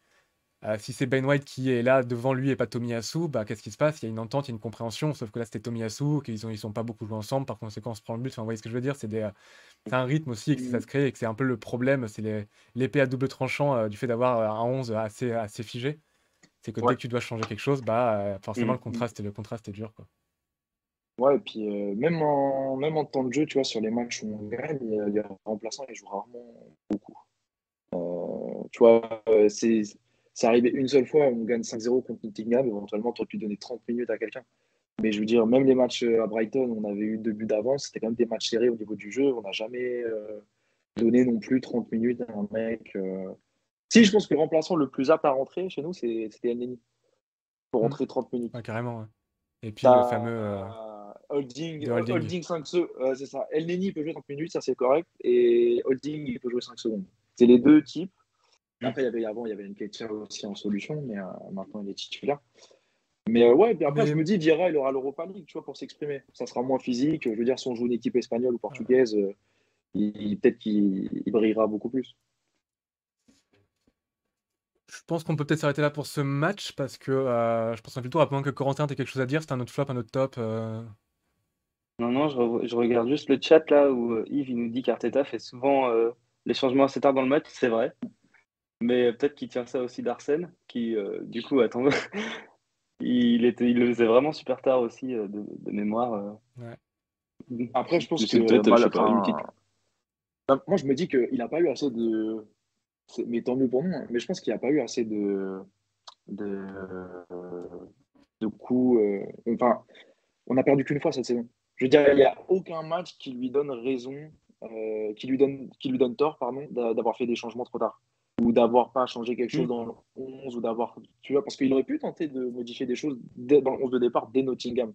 si c'est Ben White qui est là devant lui et pas Tomiyasu, bah, qu'est-ce qui se passe? Il y a une entente, il y a une compréhension, sauf que là c'était Tomiyasu, ils sont pas beaucoup joué ensemble, par conséquent on se prend le but. Enfin, vous voyez ce que je veux dire? C'est un rythme aussi et que ça Mm, se crée et que c'est un peu le problème, c'est l'épée à double tranchant du fait d'avoir un 11 assez figé. C'est que dès ouais. que tu dois changer quelque chose, bah forcément Mm. le contraste est dur, quoi. Ouais, et puis même en temps de jeu, tu vois, sur les matchs où on gagne, il y a un remplaçant, il joue rarement beaucoup. Tu vois, c'est arrivé une seule fois, on gagne 5-0 contre Nottingham, éventuellement, tu aurais pu donner 30 minutes à quelqu'un. Mais je veux dire, même les matchs à Brighton, on avait eu 2 buts d'avance, c'était quand même des matchs serrés au niveau du jeu, on n'a jamais donné non plus 30 minutes à un mec. Si, je pense que le remplaçant le plus apte à rentrer chez nous, c'était El Neni, pour Hmm. rentrer 30 Ouais, minutes. carrément, ouais. Et puis le fameux T'as Holding, de holding. Holding 5 secondes, c'est ça. El Neni il peut jouer 30 minutes, ça c'est correct. Et Holding, il peut jouer 5 secondes. C'est les deux types. Après, avant, il y avait Nketiah aussi en solution, mais maintenant il est titulaire. Mais ouais, puis après, je Mais me dis, Vieira, il aura l'Europa League, tu vois, pour s'exprimer. Ça sera moins physique. Je veux dire, si on joue une équipe espagnole ou portugaise, peut-être qu'il brillera beaucoup plus. je pense qu'on peut peut-être s'arrêter là pour ce match parce que je pense un plutôt à moins que Corentin ait quelque chose à dire, c'est un autre flop, un autre top. Non, non, je regarde juste le chat là où Yves il nous dit qu'Arteta fait souvent les changements assez tard dans le match, c'est vrai. Mais peut-être qu'il tient ça aussi d'Arsène, qui du coup, attends, il le faisait vraiment super tard aussi de mémoire. Ouais. Après, je pense C'est que, peut-être, je sais pas, une petite. enfin, moi, je me dis qu'il n'a pas eu assez de. Mais tant mieux pour nous, hein. Mais je pense qu'il n'a pas eu assez de, de coups. Enfin, on n'a perdu qu'une fois cette saison. Je veux dire, il n'y a aucun match qui lui donne raison, qui lui donne tort, pardon, d'avoir fait des changements trop tard. Ou d'avoir pas changé quelque chose Hmm. dans le 11, ou d'avoir. Tu vois, parce qu'il aurait pu tenter de modifier des choses dans le 11 de départ dès Nottingham.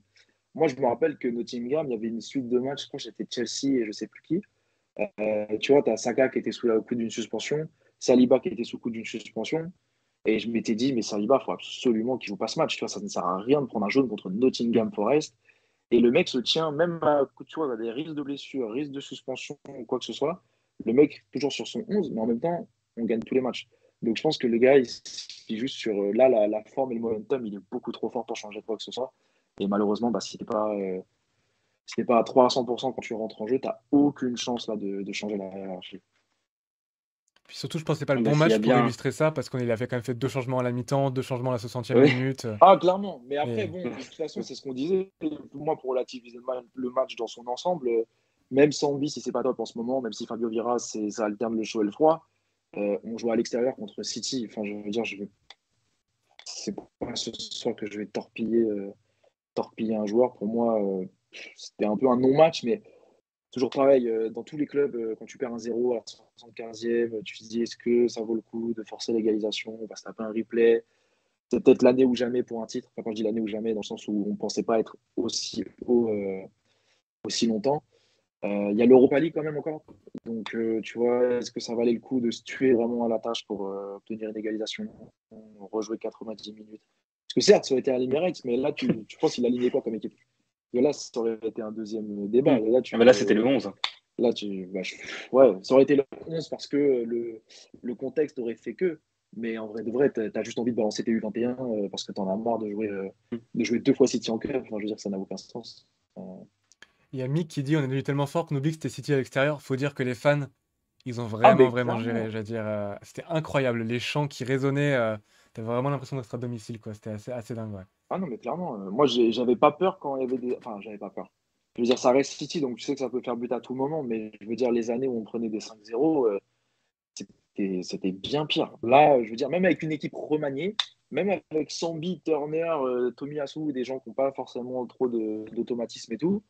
Moi, je me rappelle que Nottingham, il y avait une suite de matchs, je crois que c'était Chelsea et je sais plus qui. Tu vois, tu as Saka qui était sous le coup d'une suspension, Saliba qui était sous le coup d'une suspension. Et je m'étais dit, mais Saliba, il faut absolument qu'il joue pas ce match. Tu vois, ça ne sert à rien de prendre un jaune contre Nottingham Forest. Et le mec se tient, même à, tu vois, à des risques de blessure, risques de suspension ou quoi que ce soit. Le mec, toujours sur son 11, mais en même temps, on gagne tous les matchs. Donc je pense que le gars, il juste sur là, la forme et le momentum, il est beaucoup trop fort pour changer quoi que ce soit. Et malheureusement, bah, si t'es pas à 3 à 100% quand tu rentres en jeu, tu n'as aucune chance là, de changer la hiérarchie. Puis surtout, je pense que c'est pas le Bah, bon s'il y match a pour bien. illustrer ça, parce qu'il avait quand même fait 2 changements à la mi-temps, 2 changements à la 60e Oui. minute. Ah, clairement. Mais après, Et bon, de toute façon, c'est ce qu'on disait. Moi, pour relativiser le match dans son ensemble, même Sambi, si c'est pas top en ce moment, même si Fabio Vieira, ça alterne le chaud et le froid, on joue à l'extérieur contre City. Enfin, je veux dire, c'est pas ce soir que je vais torpiller un joueur. Pour moi, c'était un peu un non-match, mais toujours pareil. Dans tous les clubs, quand tu perds un 0 à la 75e, tu te dis est-ce que ça vaut le coup de forcer l'égalisation? On va se taper un replay. C'est peut-être l'année ou jamais pour un titre. Enfin, quand je dis l'année ou jamais, dans le sens où on ne pensait pas être aussi haut aussi longtemps. Il y a l'Europa League quand même encore. Donc, tu vois, est-ce que ça valait le coup de se tuer vraiment à la tâche pour obtenir une égalisation, rejouer 90 minutes? Parce que certes, ça aurait été à l'Emirates, mais là, tu penses qu'il alignait quoi comme équipe? Et là, ça aurait été un deuxième débat. Et là, Ah, mais là, c'était le 11. ouais, ça aurait été le 11 parce que le contexte aurait fait que. Mais en vrai de vrai, t'as juste envie de balancer tes U21 parce que t'en as marre de jouer 2 fois City en club. Enfin, je veux dire, ça n'a aucun sens. il y a Mick qui dit on est devenu tellement fort qu'on oublie que c'était City à l'extérieur. Faut dire que les fans, ils ont Ah, vraiment, mais vraiment géré. clairement. Je veux dire, c'était incroyable. Les chants qui résonnaient, t'avais vraiment l'impression d'être à domicile, quoi. C'était assez dingue, ouais. Ah non, mais clairement. Moi, j'avais pas peur quand il y avait des. Enfin, j'avais pas peur. Je veux dire, ça reste City, donc tu sais que ça peut faire but à tout moment. Mais je veux dire, les années où on prenait des 5-0, c'était bien pire. Là, je veux dire, même avec une équipe remaniée, même avec Sambi, Turner, Tomiyasu, des gens qui n'ont pas forcément trop d'automatisme et tout,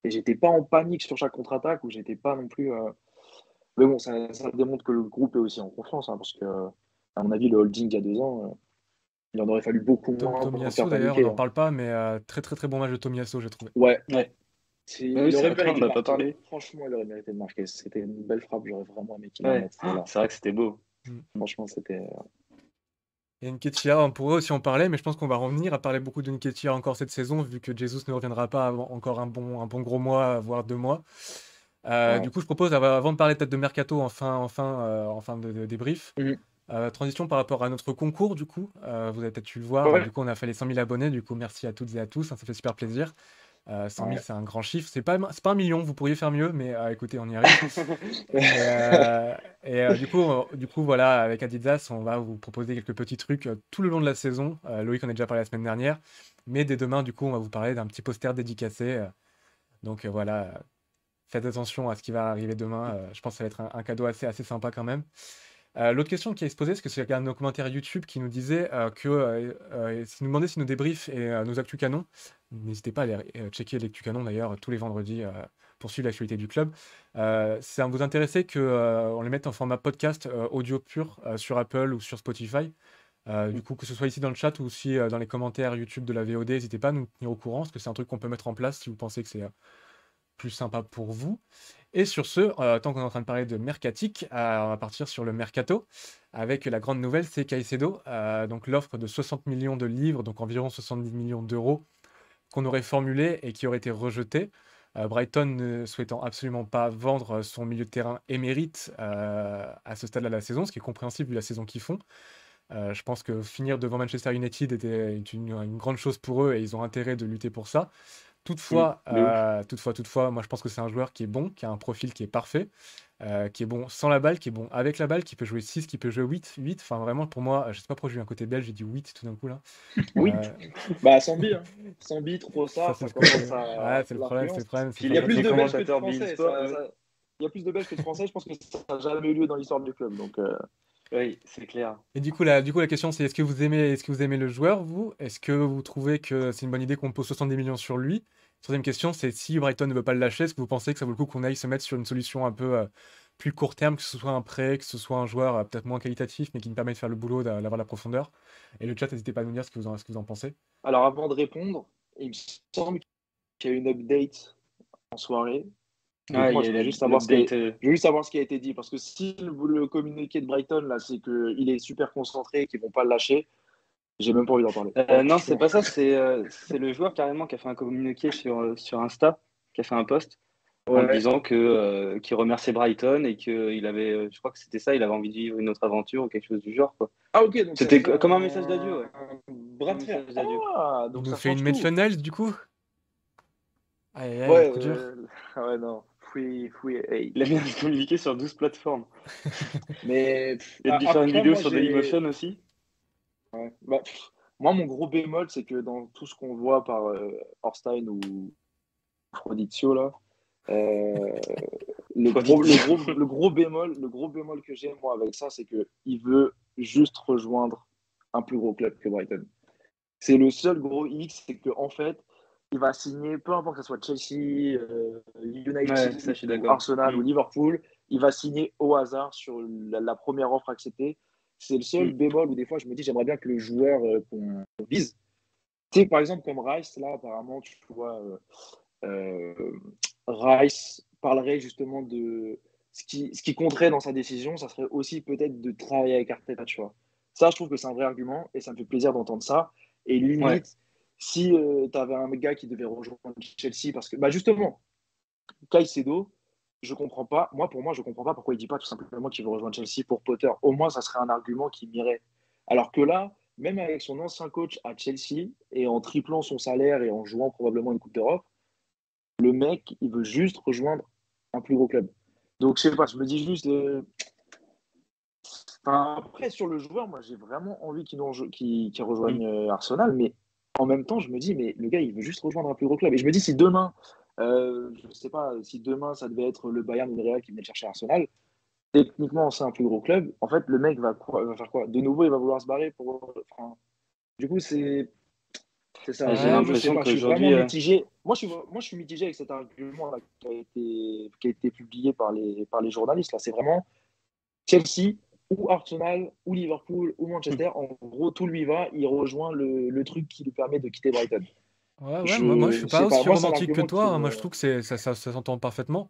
et j'étais pas en panique sur chaque contre-attaque, ou j'étais pas non plus. Mais bon, ça démontre que le groupe est aussi en confiance, hein, parce que, à mon avis, le holding il y a 2 ans, il en aurait fallu beaucoup moins pour Tomiyasu, faire d'ailleurs, on paniquer, n'en hein. parle pas, mais très, très, très bon match de Tomiyasu, j'ai trouvé. Ouais, Ouais. Oui, il c'est aurait vrai qu'on mérité n'a de pas marquer. parlé. Franchement, il aurait mérité de marquer. C'était une belle frappe, j'aurais vraiment aimé qu'il la Ouais. mette, celle-là. C'est vrai que c'était beau. Mm. Franchement, c'était. Et Nketiah, on pourrait aussi en parler, mais je pense qu'on va revenir à parler beaucoup de Nketiah encore cette saison, vu que Jesus ne reviendra pas avant encore un bon gros mois, voire 2 mois. Du Ouais. coup, je propose, avant de parler peut-être de Mercato en fin de débrief, Mhm. transition par rapport à notre concours, du coup. Vous avez peut-être pu le voir. Ouais. Du coup, on a fait les 100 000 abonnés. Du coup, merci à toutes et à tous, hein, ça fait super plaisir. 100 000, Ouais. c'est un grand chiffre. C'est pas 1 million, vous pourriez faire mieux, mais écoutez, on y arrive. Du coup, voilà, avec Adidas, on va vous proposer quelques petits trucs tout le long de la saison. Loïc en a déjà parlé la semaine dernière. Mais dès demain, du coup, on va vous parler d'un petit poster dédicacé. Donc voilà, faites attention à ce qui va arriver demain. Je pense que ça va être un cadeau assez sympa quand même. L'autre question qui est se poser, c'est que c'est un de nos commentaires YouTube qui nous disait s'il nous demandait si nos débriefs et nos actus canons, n'hésitez pas à aller checker les actus canons d'ailleurs tous les vendredis pour suivre l'actualité du club. Ça vous intéressait qu'on les mette en format podcast audio pur sur Apple ou sur Spotify. Du coup, que ce soit ici dans le chat ou aussi dans les commentaires YouTube de la VOD, n'hésitez pas à nous tenir au courant, parce que c'est un truc qu'on peut mettre en place si vous pensez que c'est plus sympa pour vous. Et sur ce, tant qu'on est en train de parler de mercatique, on va partir sur le mercato, avec la grande nouvelle, c'est Caicedo, donc l'offre de 60 millions de livres, donc environ 70 millions d'euros, qu'on aurait formulée et qui aurait été rejetée. Brighton ne souhaitant absolument pas vendre son milieu de terrain émérite à ce stade-là de la saison, ce qui est compréhensible vu la saison qu'ils font. Je pense que finir devant Manchester United était une grande chose pour eux et ils ont intérêt de lutter pour ça. Toutefois, De ouf. moi je pense que c'est un joueur qui est bon, qui a un profil qui est parfait, qui est bon sans la balle, qui est bon avec la balle, qui peut jouer 6, qui peut jouer 8. Enfin vraiment pour moi, je sais pas pourquoi j'ai eu un côté belge, j'ai dit 8 tout d'un coup là. Oui. Euh, Bah, Sambi, hein. Sambi, trop ça ça, c'est ça le côté. commence Ouais, à c'est le problème, l'influence. c'est Il y a ça. plus Les de Belges que de commentateurs Français. Beansport, Il y a plus de Belges que de Français. Je pense que ça n'a jamais eu lieu dans l'histoire du club. Donc, oui, c'est clair. Et du coup la question c'est est-ce que vous aimez le joueur, vous? Est-ce que vous trouvez que c'est une bonne idée qu'on pose 70 millions sur lui? Troisième question, c'est si Brighton ne veut pas le lâcher, est-ce que vous pensez que ça vaut le coup qu'on aille se mettre sur une solution un peu plus court terme, que ce soit un prêt, que ce soit un joueur peut-être moins qualitatif, mais qui nous permet de faire le boulot, d'avoir la profondeur? Et le chat, n'hésitez pas à nous dire ce que vous en pensez. alors, avant de répondre, il me semble qu'il y a une update en soirée. Donc, Ah, il moi, y je a voulais juste savoir l'update. je veux juste savoir ce qui a été dit. Parce que si le communiqué de Brighton, là, c'est qu'il est super concentré et qu'ils ne vont pas le lâcher, J'ai même pas envie d'en parler. Non, c'est pas ça, c'est le joueur carrément qui a fait un communiqué sur Insta, qui a fait un post en Ouais. disant qu'il remerciait Brighton et qu'il avait, je crois que c'était ça, il avait envie de vivre une autre aventure ou quelque chose du genre, quoi. Ah, ok, donc ça C'était fait comme un message d'adieu, ouais. un bras de Un fer. message d'adieu. Ah, Il donc nous ça fait une change tout. mention Niles, du coup? Aïe, aïe, Ouais, coup dur. ouais, non. Hey. Il a bien communiqué sur 12 plateformes. Mais Il a dû faire une après, vidéo moi, sur Dailymotion aussi. ouais. Bah, moi, mon gros bémol, c'est que dans tout ce qu'on voit par Orstein ou Frodizio, là, euh, le gros bémol que j'ai, moi, avec ça, c'est qu'il veut juste rejoindre un plus gros club que Brighton. C'est le seul gros X, c'est qu'en fait, il va signer, peu importe que ce soit Chelsea, Ouais, United, ça, je suis ou d'accord. Arsenal ou Liverpool, il va signer au hasard sur la première offre acceptée. C'est le seul bémol où des fois je me dis j'aimerais bien que le joueur qu'on vise. Tu sais, par exemple, comme Rice, là, apparemment, tu vois, Rice parlerait justement de ce qui compterait dans sa décision, ça serait aussi peut-être de travailler avec Arteta, tu vois. Ça, je trouve que c'est un vrai argument et ça me fait plaisir d'entendre ça. Et limite, Ouais. si tu avais un gars qui devait rejoindre Chelsea, parce que, bah justement, Caicedo, je comprends pas. Moi, pour moi, je comprends pas pourquoi il dit pas tout simplement qu'il veut rejoindre Chelsea pour Potter. Au moins, ça serait un argument qui m'irait. Alors que là, même avec son ancien coach à Chelsea et en triplant son salaire et en jouant probablement une Coupe d'Europe, le mec, il veut juste rejoindre un plus gros club. Donc, je sais pas, je me dis juste. Enfin, après, sur le joueur, moi, j'ai vraiment envie qu'il rejoigne Arsenal, mais en même temps, je me dis, mais le gars, il veut juste rejoindre un plus gros club. Et je me dis, si demain, je sais pas, si demain, ça devait être le Bayern ou le Real qui venait chercher Arsenal, techniquement, c'est un plus gros club. En fait, le mec va faire quoi? De nouveau, il va vouloir se barrer pour. Enfin, du coup, c'est ça. J'ai Ouais, Je sais l'impression pas, je suis qu'aujourd'hui, vraiment mitigé. Moi, je suis mitigé avec cet argument-là qui a été publié par les journalistes. Là, c'est vraiment Chelsea ou Arsenal ou Liverpool ou Manchester. En gros, tout lui va. Il rejoint le truc qui lui permet de quitter Brighton. ouais, moi je suis Je pas sais pas. aussi Moi, c'est un romantique que argument qui toi, hein. Moi me. je trouve que ça s'entend parfaitement.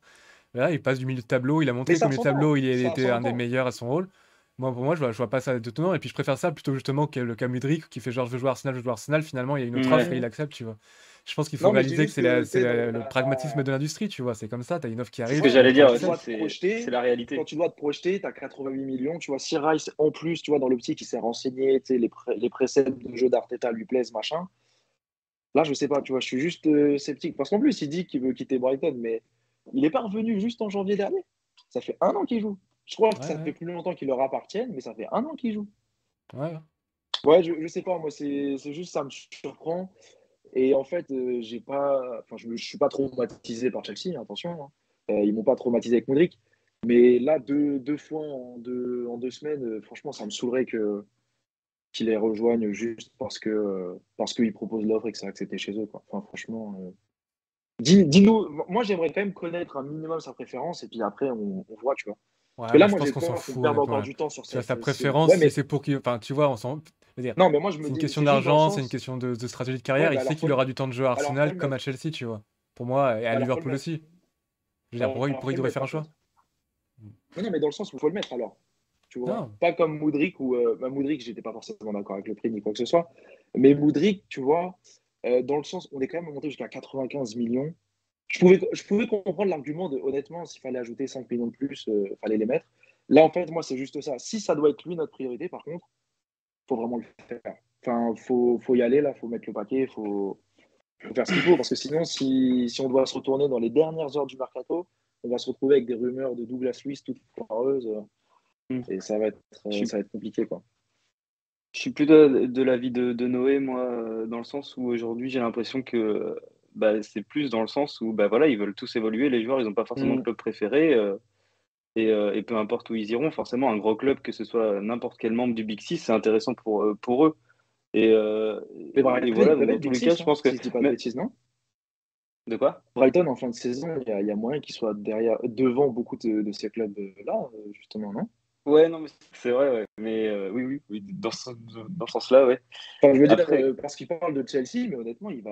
Mais là, il passe du milieu de tableau, il a Mais montré qu'au ça milieu de tableau, s'entend. il Ça était un des s'entend. meilleurs à son rôle. Pour moi, je vois pas ça de tenant. Et puis je préfère ça plutôt justement que le cas Mudryk qui fait genre je veux jouer Arsenal, je veux jouer Arsenal. Finalement, il y a une autre offre et il Ouais. accepte, tu vois. Je pense qu'il faut Non, mais je dis réaliser que juste que, tu sais, le pragmatisme de l'industrie, tu vois. C'est comme ça, t'as une offre qui C'est ce arrive, que tu j'allais montres, dire tu aussi, dois te t'acceptes. c'est projeter. la Quand réalité. tu dois te projeter, tu as 88 millions. Tu vois, si Rice, en plus, tu vois, dans l'optique, il s'est renseigné, tu sais, les préceptes de jeu d'Arteta lui plaisent, machin. Là, je sais pas, tu vois, je suis juste sceptique. Parce qu'en plus, il dit qu'il veut quitter Brighton, mais il n'est pas revenu juste en janvier dernier. Ça fait un an qu'il joue. Je crois que Ouais, ça ouais, fait plus longtemps qu'il leur appartienne, mais ça fait un an qu'il joue. ouais. Ouais, je sais pas, moi, c'est juste ça me surprend. Et en fait, j'ai pas, enfin, je suis pas traumatisé par Chelsea, hein, attention. Hein. Ils m'ont pas traumatisé avec Modric. Mais là, deux fois en 2 semaines, franchement, ça me saoulerait qu'ils les rejoignent juste parce qu'ils proposent l'offre et que c'est accepté chez eux, quoi. Enfin, franchement, dis-nous, moi, j'aimerais quand même connaître un minimum sa préférence et puis après, on voit, tu vois. Parce Ouais, que là, moi je moi, pense j'ai qu'on s'en peur qu'on fout, perde honnêtement, encore là. du temps sur Tu as sa cette. préférence, Ouais, si mais c'est pour qui. Enfin, tu vois, on s'en. Je veux dire, non, mais moi, je c'est me une dis, question c'est juste dans le d'argent, c'est une sens. question de stratégie de Ouais, carrière. Il bah sait alors, qu'il aura du temps de jeu à alors faut Arsenal le comme à mettre. Chelsea, tu vois. Pour moi, et à Alors, faut le Liverpool mettre. aussi. Je veux dire, Alors, pourquoi faut il le devrait mettre, faire un par choix? contre. Non, mais dans le sens où il faut le mettre alors. Tu vois. Non. Pas comme Moudric ou Moudric, j'étais pas forcément d'accord avec le prix ni quoi que ce soit. Mais Moudric, tu vois, dans le sens, on est quand même monté jusqu'à 95 millions. Je pouvais comprendre l'argument de honnêtement, s'il fallait ajouter 5 millions de plus, il fallait les mettre. Là, en fait, moi, c'est juste ça. Si ça doit être lui notre priorité, par contre, faut vraiment le faire. Enfin, faut y aller, là, faut mettre le paquet, faut faire ce qu'il faut. Parce que sinon, si on doit se retourner dans les dernières heures du mercato, on va se retrouver avec des rumeurs de Douglas Luiz toutes foireuses. Mm. Et Je suis, ça va être compliqué, quoi. je suis plutôt de l'avis de Noé, moi, dans le sens où aujourd'hui, j'ai l'impression que bah, c'est plus dans le sens où bah, voilà, ils veulent tous évoluer. Les joueurs, ils n'ont pas forcément de Mm. club préféré. Et peu importe où ils iront, forcément, un gros club, que ce soit n'importe quel membre du Big Six, c'est intéressant pour eux. Et, euh, Mais et Brighton, voilà, ils donc peuvent dans être tous Big les cas, Six, je hein, pense que. si je dis pas de Mais, bêtises, non? de quoi? Brighton, en fin de saison, il y a moyen qu'ils soient devant beaucoup de ces clubs-là, justement, non? Ouais, non, mais c'est vrai, ouais. Mais oui, dans ce sens-là, ouais. Enfin, je veux dire, Après, parce qu'ils parlent de Chelsea, mais honnêtement, ils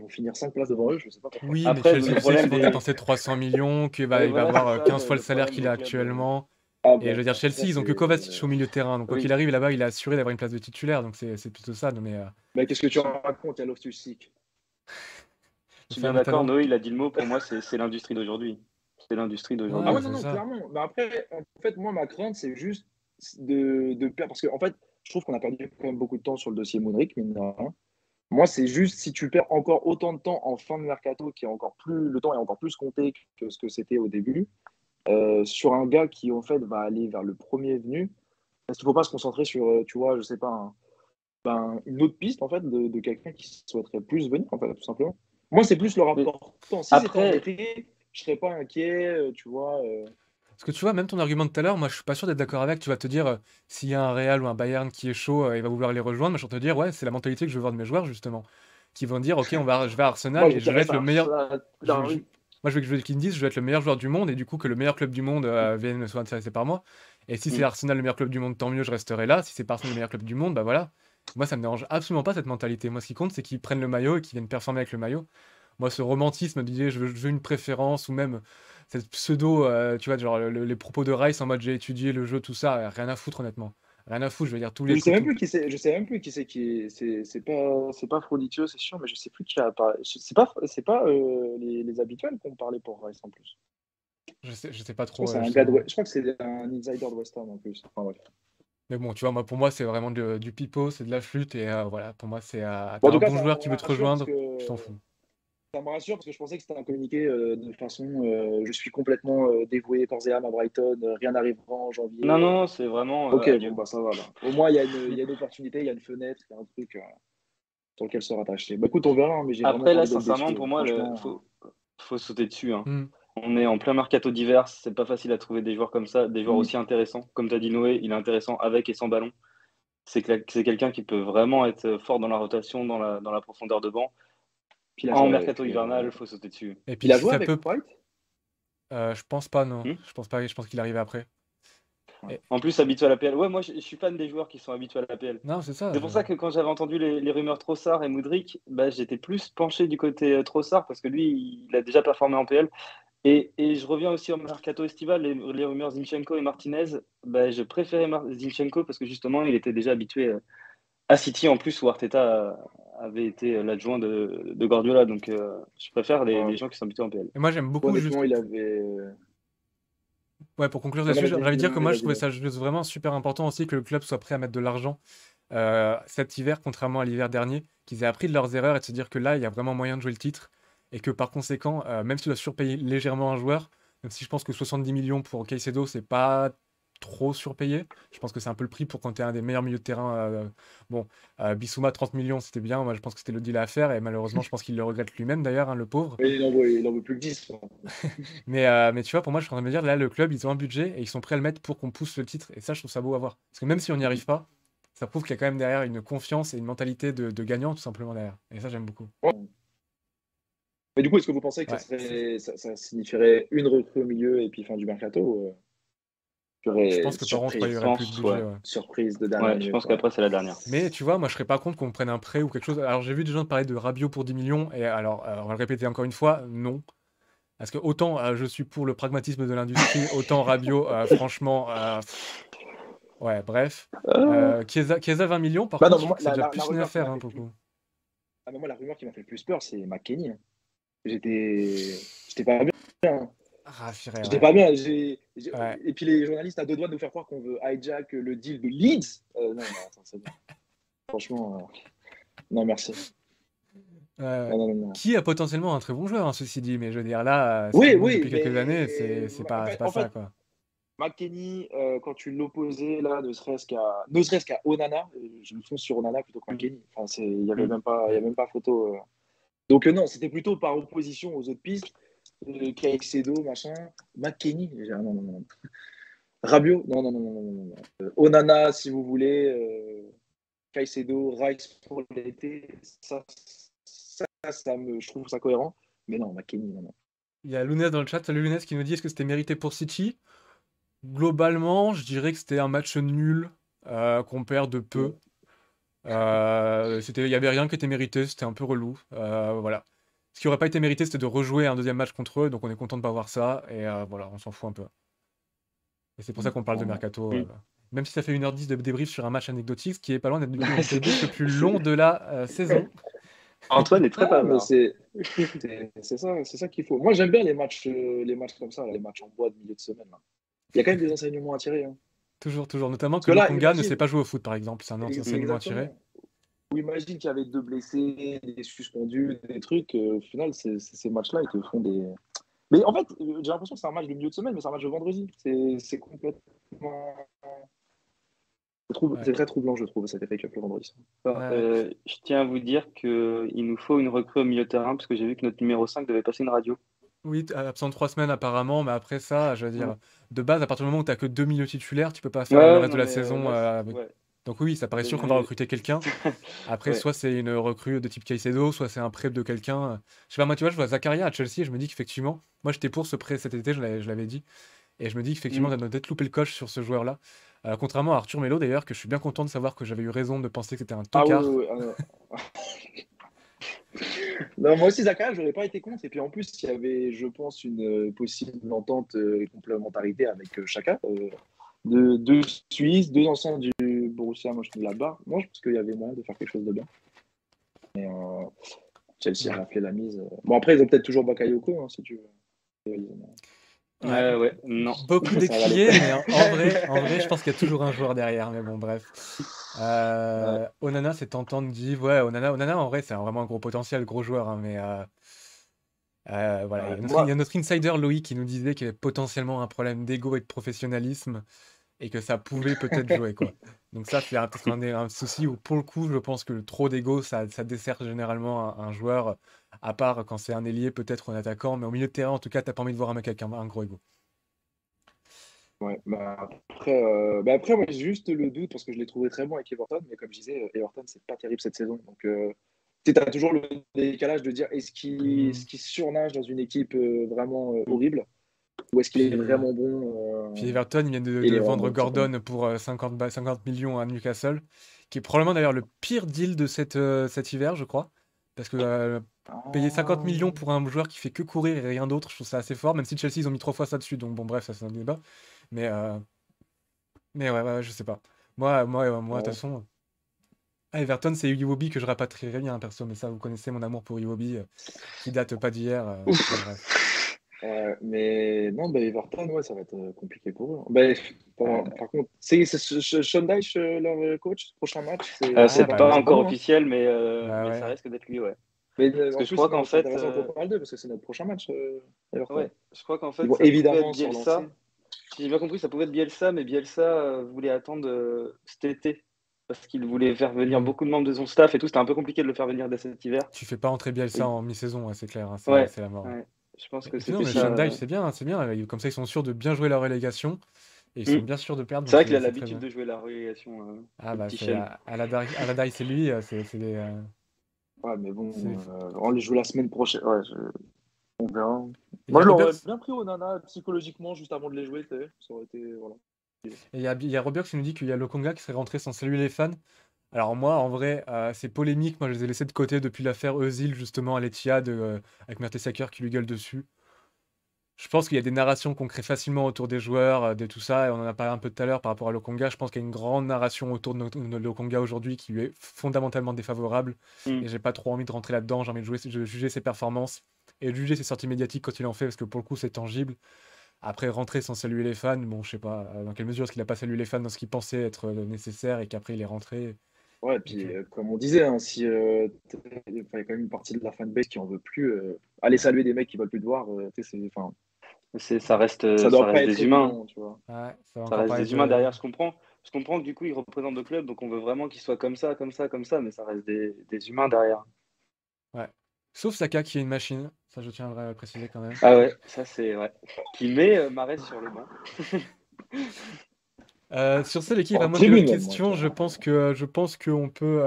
vont finir 5 places devant eux, je sais pas pourquoi. Oui, mais après Chelsea, le tu sais qu'ils problème vont des. dépenser 300 millions, Ouais, il va voilà, c'est avoir ça 15 fois le le salaire problème qu'il des a clubs. actuellement. Ah Et je bah, veux dire, Chelsea, après, ils ont que Kovacic au milieu de terrain. Donc, quoi qu'il Oui. arrive, là-bas, il est assuré d'avoir une place de titulaire. Donc, c'est plutôt ça. Non, mais Mais qu'est-ce que tu racontes, il y a Loftus-Cheek. Je le suis bien fameux d'accord, talent. Noé, il a dit le mot. Pour moi, c'est l'industrie d'aujourd'hui. C'est l'industrie Ah Ouais, d'aujourd'hui. ouais, c'est non, ça. clairement. Mais après, en fait, moi, ma crainte, c'est juste de perdre. Parce que, en fait, je trouve qu'on a perdu quand même beaucoup de temps sur le dossier Modric, mine de rien. Moi, c'est juste si tu perds encore autant de temps en fin de mercato, qui est encore plus, le temps est encore plus compté que ce que c'était au début, sur un gars qui, en fait, va aller vers le premier venu, parce qu'il ne faut pas se concentrer sur, tu vois, je sais pas, une autre piste, en fait, de quelqu'un qui souhaiterait plus venir, en fait, tout simplement. Moi, c'est plus le Mais rapport temps. Si c'était en après, été, je serais pas inquiet, tu vois. Parce que tu vois, même ton argument de tout à l'heure, moi, je suis pas sûr d'être d'accord avec. Tu vas te dire, s'il y a un Real ou un Bayern qui est chaud, il va vouloir les rejoindre. Mais je vais te dire, ouais, c'est la mentalité que je veux voir de mes joueurs, justement. Qui vont dire, ok, je vais à Moi, Arsenal je et je vais dirais être le ça. meilleur. Dans la rue. Moi, je veux qu'ils me disent, je vais être le meilleur joueur du monde et du coup que le meilleur club du monde vienne soit intéressé par moi. Et si c'est hmm. Arsenal le meilleur club du monde, tant mieux, je resterai là. Si c'est pas Arsenal le meilleur club du monde, bah voilà. Moi, ça me dérange absolument pas cette mentalité. Moi, ce qui compte, c'est qu'ils prennent le maillot et qu'ils viennent performer avec le maillot. Moi, ce romantisme d'idée, je veux une préférence ou même cette pseudo, tu vois, genre les propos de Rice en mode j'ai étudié le jeu, tout ça, rien à foutre, honnêtement. Rien à foutre, je veux dire, tous les Je sais même coups. plus qui c'est. Je sais même plus qui c'est qui. C'est pas Frodicio, c'est sûr, mais je sais plus qui a parlé. C'est pas les habituels qu'on parlait pour Rice en plus. Je sais pas Je crois que trop, c'est un je gars t'avoue. je crois que c'est un insider de West Ham en plus. Enfin, bref. Mais bon, tu vois, moi, pour moi, c'est vraiment du pipeau, c'est de la flûte et voilà, pour moi, c'est Bon, t'as en tout un cas, bon joueur qui veut te rejoindre, tu t'en fous. ça me rassure parce que je pensais que c'était un communiqué de façon je suis complètement dévoué corps et âme à Brighton, rien n'arrivera en Non, janvier. non, c'est vraiment Ok, bon, adieu. bah ça va là. Au moins, il y a une opportunité, il y a une fenêtre, il y a un truc sur lequel se rattacher. Bah écoute, on verra, hein, mais j'ai vraiment Après, pas là, envie d'être déçu. sincèrement, pour moi, Franchement. faut sauter dessus, hein. Hmm. On est en plein mercato d'hiver, c'est pas facile à trouver des joueurs comme ça, des joueurs Mm. aussi intéressants. Comme tu as dit, Noé, il est intéressant avec et sans ballon. C'est quelqu'un qui peut vraiment être fort dans la rotation, dans la profondeur de banc. Puis il a En joué mercato avec. hivernal, il faut sauter dessus. Et puis Il a si joué ça avec peut, White? je pense pas, non. Hmm. Je pense pas, je pense qu'il arrive après. Ouais. Et- En plus, habitué à l'APL. Ouais, moi, je suis fan des joueurs qui sont habitués à l'APL. Non, c'est ça. C'est pour ça que quand j'avais entendu les rumeurs Trossard et Mudryk, bah, j'étais plus penché du côté Trossard parce que lui, il a déjà performé en PL. Et je reviens aussi au mercato estival, les rumeurs Zinchenko et Martinez. Bah, je préférais Zinchenko parce que justement, il était déjà habitué à City en plus, où Arteta avait été l'adjoint de Guardiola. Donc, je préfère Ouais. les gens qui sont habitués en PL. Et moi, j'aime beaucoup Honnêtement, juste. il avait. Ouais, pour conclure Non, non, là-dessus, vas-y, j'allais dire que non, moi, je vas-y, trouvais vas-y. ça juste vraiment super important aussi que le club soit prêt à mettre de l'argent cet hiver, contrairement à l'hiver dernier, qu'ils aient appris de leurs erreurs et de se dire que là, il y a vraiment moyen de jouer le titre et que par conséquent, même si tu dois surpayer légèrement un joueur, même si je pense que 70 millions pour Caicedo, c'est pas trop surpayé. Je pense que c'est un peu le prix pour quand tu es un des meilleurs milieux de terrain. Bon, Bissouma, 30 millions, c'était bien. Moi, je pense que c'était le deal à faire et malheureusement, je pense qu'il le regrette lui-même d'ailleurs, hein, le pauvre. Mais il en veut plus que 10. Quoi. Mais tu vois, pour moi, je suis en train de me dire, là, le club, ils ont un budget et ils sont prêts à le mettre pour qu'on pousse le titre. Et ça, je trouve ça beau à voir. Parce que même si on n'y arrive pas, ça prouve qu'il y a quand même derrière une confiance et une mentalité de gagnant, tout simplement derrière. Et ça, j'aime beaucoup. Ouais. Mais du coup, est-ce que vous pensez que Ouais, ça signifierait une recrue au milieu et puis fin du mercato qu'il y je aurait pense que par contre, il y Je aurait plus de pense, budget. ouais. Ouais. surprise de dernière Ouais, je minute? pense Ouais. qu'après, c'est la dernière. Mais tu vois, moi, je serais pas contre qu'on prenne un prêt ou quelque chose. Alors, j'ai vu des gens parler de Rabiot pour 10 millions. Et alors, on va le répéter encore une fois, non. Parce que autant je suis pour le pragmatisme de l'industrie, autant Rabiot, franchement, ouais, bref. Chiesa 20 millions, par Bah non, contre, mais je trouve moi, que c'est déjà la plus une rumeur qui affaire, m'a hein, fait pour le plus... coup. Ah, mais moi, la rumeur qui m'a fait le plus peur, c'est McKennie. J'étais pas bien. Ah, purée, J'étais ouais. pas bien. Ouais. Et puis les journalistes à deux doigts de nous faire croire qu'on veut hijack le deal de Leeds. Non, attends, c'est bien. Franchement, non, merci. Ouais. Non, non, non. Qui a potentiellement un très bon joueur, hein, ceci dit, mais je veux dire, là, ce Oui, qu'il montre oui, depuis quelques années, mais c'est en pas, c'est fait, pas en ça, fait, quoi. McKennie, quand tu l'opposais là, ne serait-ce qu'à Onana, je me fonce sur Onana plutôt que Mm. McKennie. Enfin, il y avait Mm. même pas photo. Donc non, c'était plutôt par opposition aux autres pistes. Caicedo, machin, McKennie. Non, non, non. Rabiot, non, non, non, non, non, non. Onana, si vous voulez. Caicedo, Rice pour l'été. Je trouve ça cohérent. Mais non, McKennie, non, non. Il y a Lounès dans le chat, salut Lounès, qui nous dit est-ce que c'était mérité pour City? Globalement, je dirais que c'était un match nul, qu'on perd de peu. Il y avait rien qui était mérité, c'était un peu relou. Voilà. Ce qui aurait pas été mérité, c'était de rejouer un deuxième match contre eux, donc on est content de pas voir ça, et voilà, on s'en fout un peu. Et c'est pour ça qu'on parle de mercato. Mm. Même si ça fait 1h10 de débrief sur un match anecdotique, ce qui est pas loin d'être le débrief le plus long de la saison. Antoine est très Ah, mais bavard. c'est ça qu'il faut. Moi, j'aime bien les matchs comme ça, là, les matchs en bois de milieu de semaine, là. Il y a quand même des enseignements à tirer, hein. Toujours. Notamment Parce que que là, Lokonga ne imagine, sait pas jouer au foot, par exemple. C'est un enseignement à tirer. exactement. Ou imagine qu'il y avait 2 blessés, des suspendus, des trucs. Au final, ces matchs-là, ils te font des. Mais en fait, j'ai l'impression que c'est un match de milieu de semaine, mais c'est un match de vendredi. C'est complètement. Ouais. C'est très troublant, je trouve, cet FA Cup le vendredi. Je tiens à vous dire qu'il nous faut une recrue au milieu de terrain parce que j'ai vu que notre numéro 5 devait passer une radio. Oui, absent de 3 semaines apparemment, mais après ça, je veux dire, de base, à partir du moment où tu n'as que 2 milieux titulaires, tu peux pas faire le reste de la saison. Ouais. Donc oui, ça paraît sûr qu'on va recruter quelqu'un. Après, soit c'est une recrue de type Caicedo, soit c'est un prêt de quelqu'un. Je sais pas, moi, tu vois, je vois Zakaria à Chelsea et je me dis qu'effectivement, moi j'étais pour ce prêt cet été, je l'avais dit. Et je me dis qu'effectivement, on a peut-être loupé le coche sur ce joueur-là. Contrairement à Arthur Melo d'ailleurs, que je suis bien content de savoir que j'avais eu raison de penser que c'était un tocard. Non, moi aussi, Zakaria, je n'aurais pas été contre. Et puis en plus, il y avait, je pense, une possible entente et complémentarité avec Chaka. Deux Suisses, 2 anciens du Borussia Mönchengladbach. Moi, je pense qu'il y avait moyen de faire quelque chose de bien. Mais Chelsea a raflé la mise. Bon, après, ils ont peut-être toujours Bakayoko, hein, si tu veux. Non. Beaucoup décrié, mais en vrai, je pense qu'il y a toujours un joueur derrière. Mais bon, bref. Onana, c'est tentant de dire, ouais, Onana, en vrai, c'est vraiment un gros potentiel, gros joueur, hein, mais voilà. Il y a notre insider Loïc qui nous disait qu'il y avait potentiellement un problème d'ego et de professionnalisme et que ça pouvait peut-être jouer, quoi. Donc ça, c'est peut-être un souci où, pour le coup, je pense que le trop d'ego, ça dessert généralement un joueur, à part quand c'est un ailier, peut-être un attaquant, mais au milieu de terrain, en tout cas, t'as pas envie de voir un mec avec un gros ego. Ouais, après, moi, j'ai juste le doute parce que je l'ai trouvé très bon avec Everton, mais comme je disais, Everton, c'est pas terrible cette saison. Donc, tu as toujours le décalage de dire est-ce qu'il surnage dans une équipe vraiment horrible ou est-ce qu'il est vraiment bon. Puis Everton, ils viennent de vendre Gordon pour 50 millions à Newcastle, qui est probablement d'ailleurs le pire deal de cet hiver, je crois. Parce que payer 50 millions pour un joueur qui fait que courir et rien d'autre, je trouve ça assez fort, même si Chelsea, ils ont mis 3 fois ça dessus, donc bon, bref, ça c'est un débat. Mais ouais, je sais pas. Moi, de toute façon, Everton, c'est Iwobi que je rapatrierais bien, perso, mais ça, vous connaissez mon amour pour Iwobi, qui date pas d'hier. Mais non, Everton, ouais, ça va être compliqué pour eux. Par contre, c'est Sean Dyche, leur coach, prochain match. C'est pas encore bon, officiel, mais ça risque d'être lui, ouais. Mais parce que je crois qu'en fait, c'est intéressant qu'on parle d'eux parce que c'est notre prochain match. Ouais, je crois qu'en fait, ça évidemment pouvait être Bielsa. Si j'ai bien compris, ça pouvait être Bielsa, mais Bielsa voulait attendre cet été parce qu'il voulait faire venir beaucoup de membres de son staff et tout. C'était un peu compliqué de le faire venir dès cet hiver. Tu fais pas entrer Bielsa en mi-saison, c'est clair. Hein, c'est la mort. Ouais. Je pense que c'est ça. Sean Dyche, c'est bien. Comme ça, ils sont sûrs de bien jouer la relégation et ils sont bien sûrs de perdre. C'est vrai qu'il a l'habitude de jouer la relégation. Allardyce, c'est lui. Ouais, mais bon, on les joue la semaine prochaine. Ouais, on verra. Moi, je l'aurais bien pris Onana psychologiquement juste avant de les jouer. Ça aurait été. Voilà. Et il y a Robert qui nous dit qu'il y a Lokonga qui serait rentré sans saluer les fans. Alors moi, en vrai, c'est polémique. Moi, je les ai laissés de côté depuis l'affaire Özil, justement, à l'Etihad, avec Mertesacker qui lui gueule dessus. Je pense qu'il y a des narrations qu'on crée facilement autour des joueurs, de tout ça, et on en a parlé un peu tout à l'heure par rapport à Lokonga. Je pense qu'il y a une grande narration autour de Lokonga aujourd'hui qui lui est fondamentalement défavorable, et j'ai pas trop envie de rentrer là-dedans. J'ai envie de juger ses performances et de juger ses sorties médiatiques quand il en fait, parce que pour le coup, c'est tangible. Après, rentrer sans saluer les fans, bon, je sais pas dans quelle mesure est-ce qu'il a pas salué les fans dans ce qu'il pensait être nécessaire, et qu'apraprès il est rentré. Ouais, puis comme on disait, hein, si il y a quand même une partie de la fanbase qui en veut plus, aller saluer des mecs qui veulent plus te voir, ça reste des humains. Tu vois. Ouais, ça reste des humains derrière. Je comprends que du coup ils représentent le club, donc on veut vraiment qu'ils soient comme ça, mais ça reste des humains derrière. Ouais. Sauf Saka qui est une machine, ça je tiens à préciser quand même. Ah ouais, ça c'est ouais. Qui met Mahrez sur le banc. Sur ça, l'équipe, à moins qu'il y ait d'autres questions, je pense qu'on peut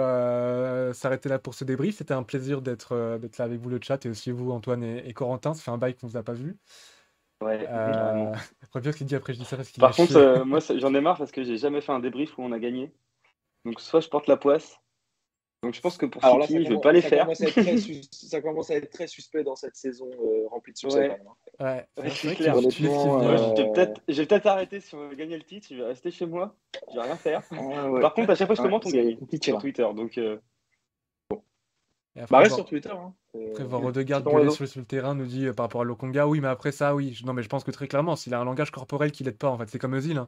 s'arrêter là pour ce débrief. C'était un plaisir d'être là avec vous, le chat, et aussi vous, Antoine et Corentin. Ça fait un bail qu'on ne vous a pas vu. Ouais, Robert qui dit après, je dis ça parce qu'il Par contre, moi, j'en ai marre parce que j'ai jamais fait un débrief où on a gagné. Donc, soit je porte la poisse, Donc je pense que pour Alors là, City, je ne vais pas les faire. Ça commence à être très suspect dans cette saison remplie de succès. Ouais. Quand même, hein. Ouais, Ouais, c'est c'est vrai clair. que tu Honnêtement, l'esquives bien. Je vais peut-être arrêter si on veut gagner le titre. Je vais rester chez moi. Je vais rien faire. ouais. Par contre, à chaque fois que je commente, on c'est gagne compliqué sur là. Twitter. Donc, Et Bah, après, reste voir, sur Twitter. Hein. après, voir c'est Odegaard ton gueuler réseau. sur le terrain nous dit par rapport à Lokonga, oui, mais après ça, oui. Non, mais je pense que très clairement, s'il a un langage corporel qui l'aide pas, en fait, c'est comme Özil, hein.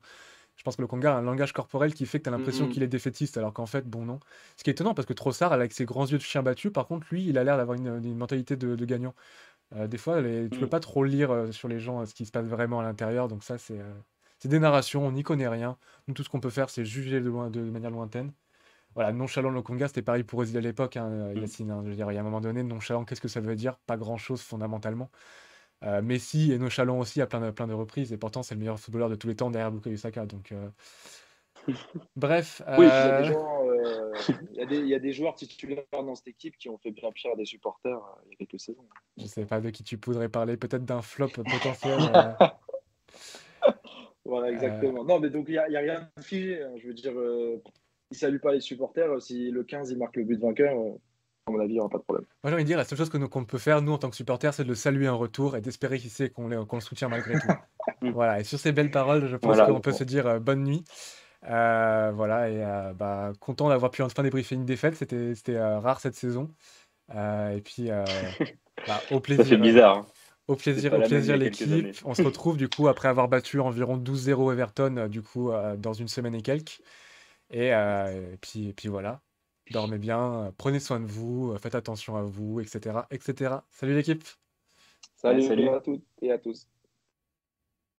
Je pense que Lokonga a un langage corporel qui fait que tu as l'impression qu'il est défaitiste, alors qu'en fait, bon, non. Ce qui est étonnant, parce que Trossard, avec ses grands yeux de chien battu, par contre, lui, il a l'air d'avoir une mentalité de gagnant. Des fois, tu peux pas trop lire sur les gens ce qui se passe vraiment à l'intérieur, donc ça, c'est des narrations, on n'y connaît rien. Nous, tout ce qu'on peut faire, c'est juger de manière lointaine. Voilà, nonchalant Lokonga, c'était pareil pour Özil à l'époque, hein, Yacine, hein. Je veux dire, il y a un moment donné, nonchalant, qu'est-ce que ça veut dire? Pas grand-chose fondamentalement. Messi est nonchalant aussi à plein de reprises, et pourtant, c'est le meilleur footballeur de tous les temps derrière Bukayo Saka. Donc, bref. Oui, et puis il y a des gens, il y a des joueurs titulaires dans cette équipe qui ont fait bien pire à des supporters il y a quelques saisons. Je sais pas de qui tu voudrais parler, peut-être d'un flop potentiel. Voilà, exactement. Non, mais donc il y a rien de figé. Hein. Je veux dire, il salue pas les supporters. Si le 15 il marque le but vainqueur, à mon avis, il n'y aura pas de problème. Moi, j'ai envie de dire, la seule chose qu'on peut faire, nous, en tant que supporters, c'est de le saluer un retour et d'espérer qu'il sait qu'on le soutient malgré tout. Voilà, et sur ces belles paroles, je pense qu'on peut se dire bonne nuit. Voilà, et content d'avoir pu enfin débriefer une défaite, c'était rare cette saison. Et puis, au Ça plaisir. fait bizarre. Hein. Au C'est pas la même il y plaisir a quelques années. l'équipe. On se retrouve du coup après avoir battu environ 12-0 Everton du coup dans une semaine et quelques. Et puis voilà. Dormez bien, prenez soin de vous, faites attention à vous, etc., etc. Salut l'équipe. Salut Salut. à toutes et à tous.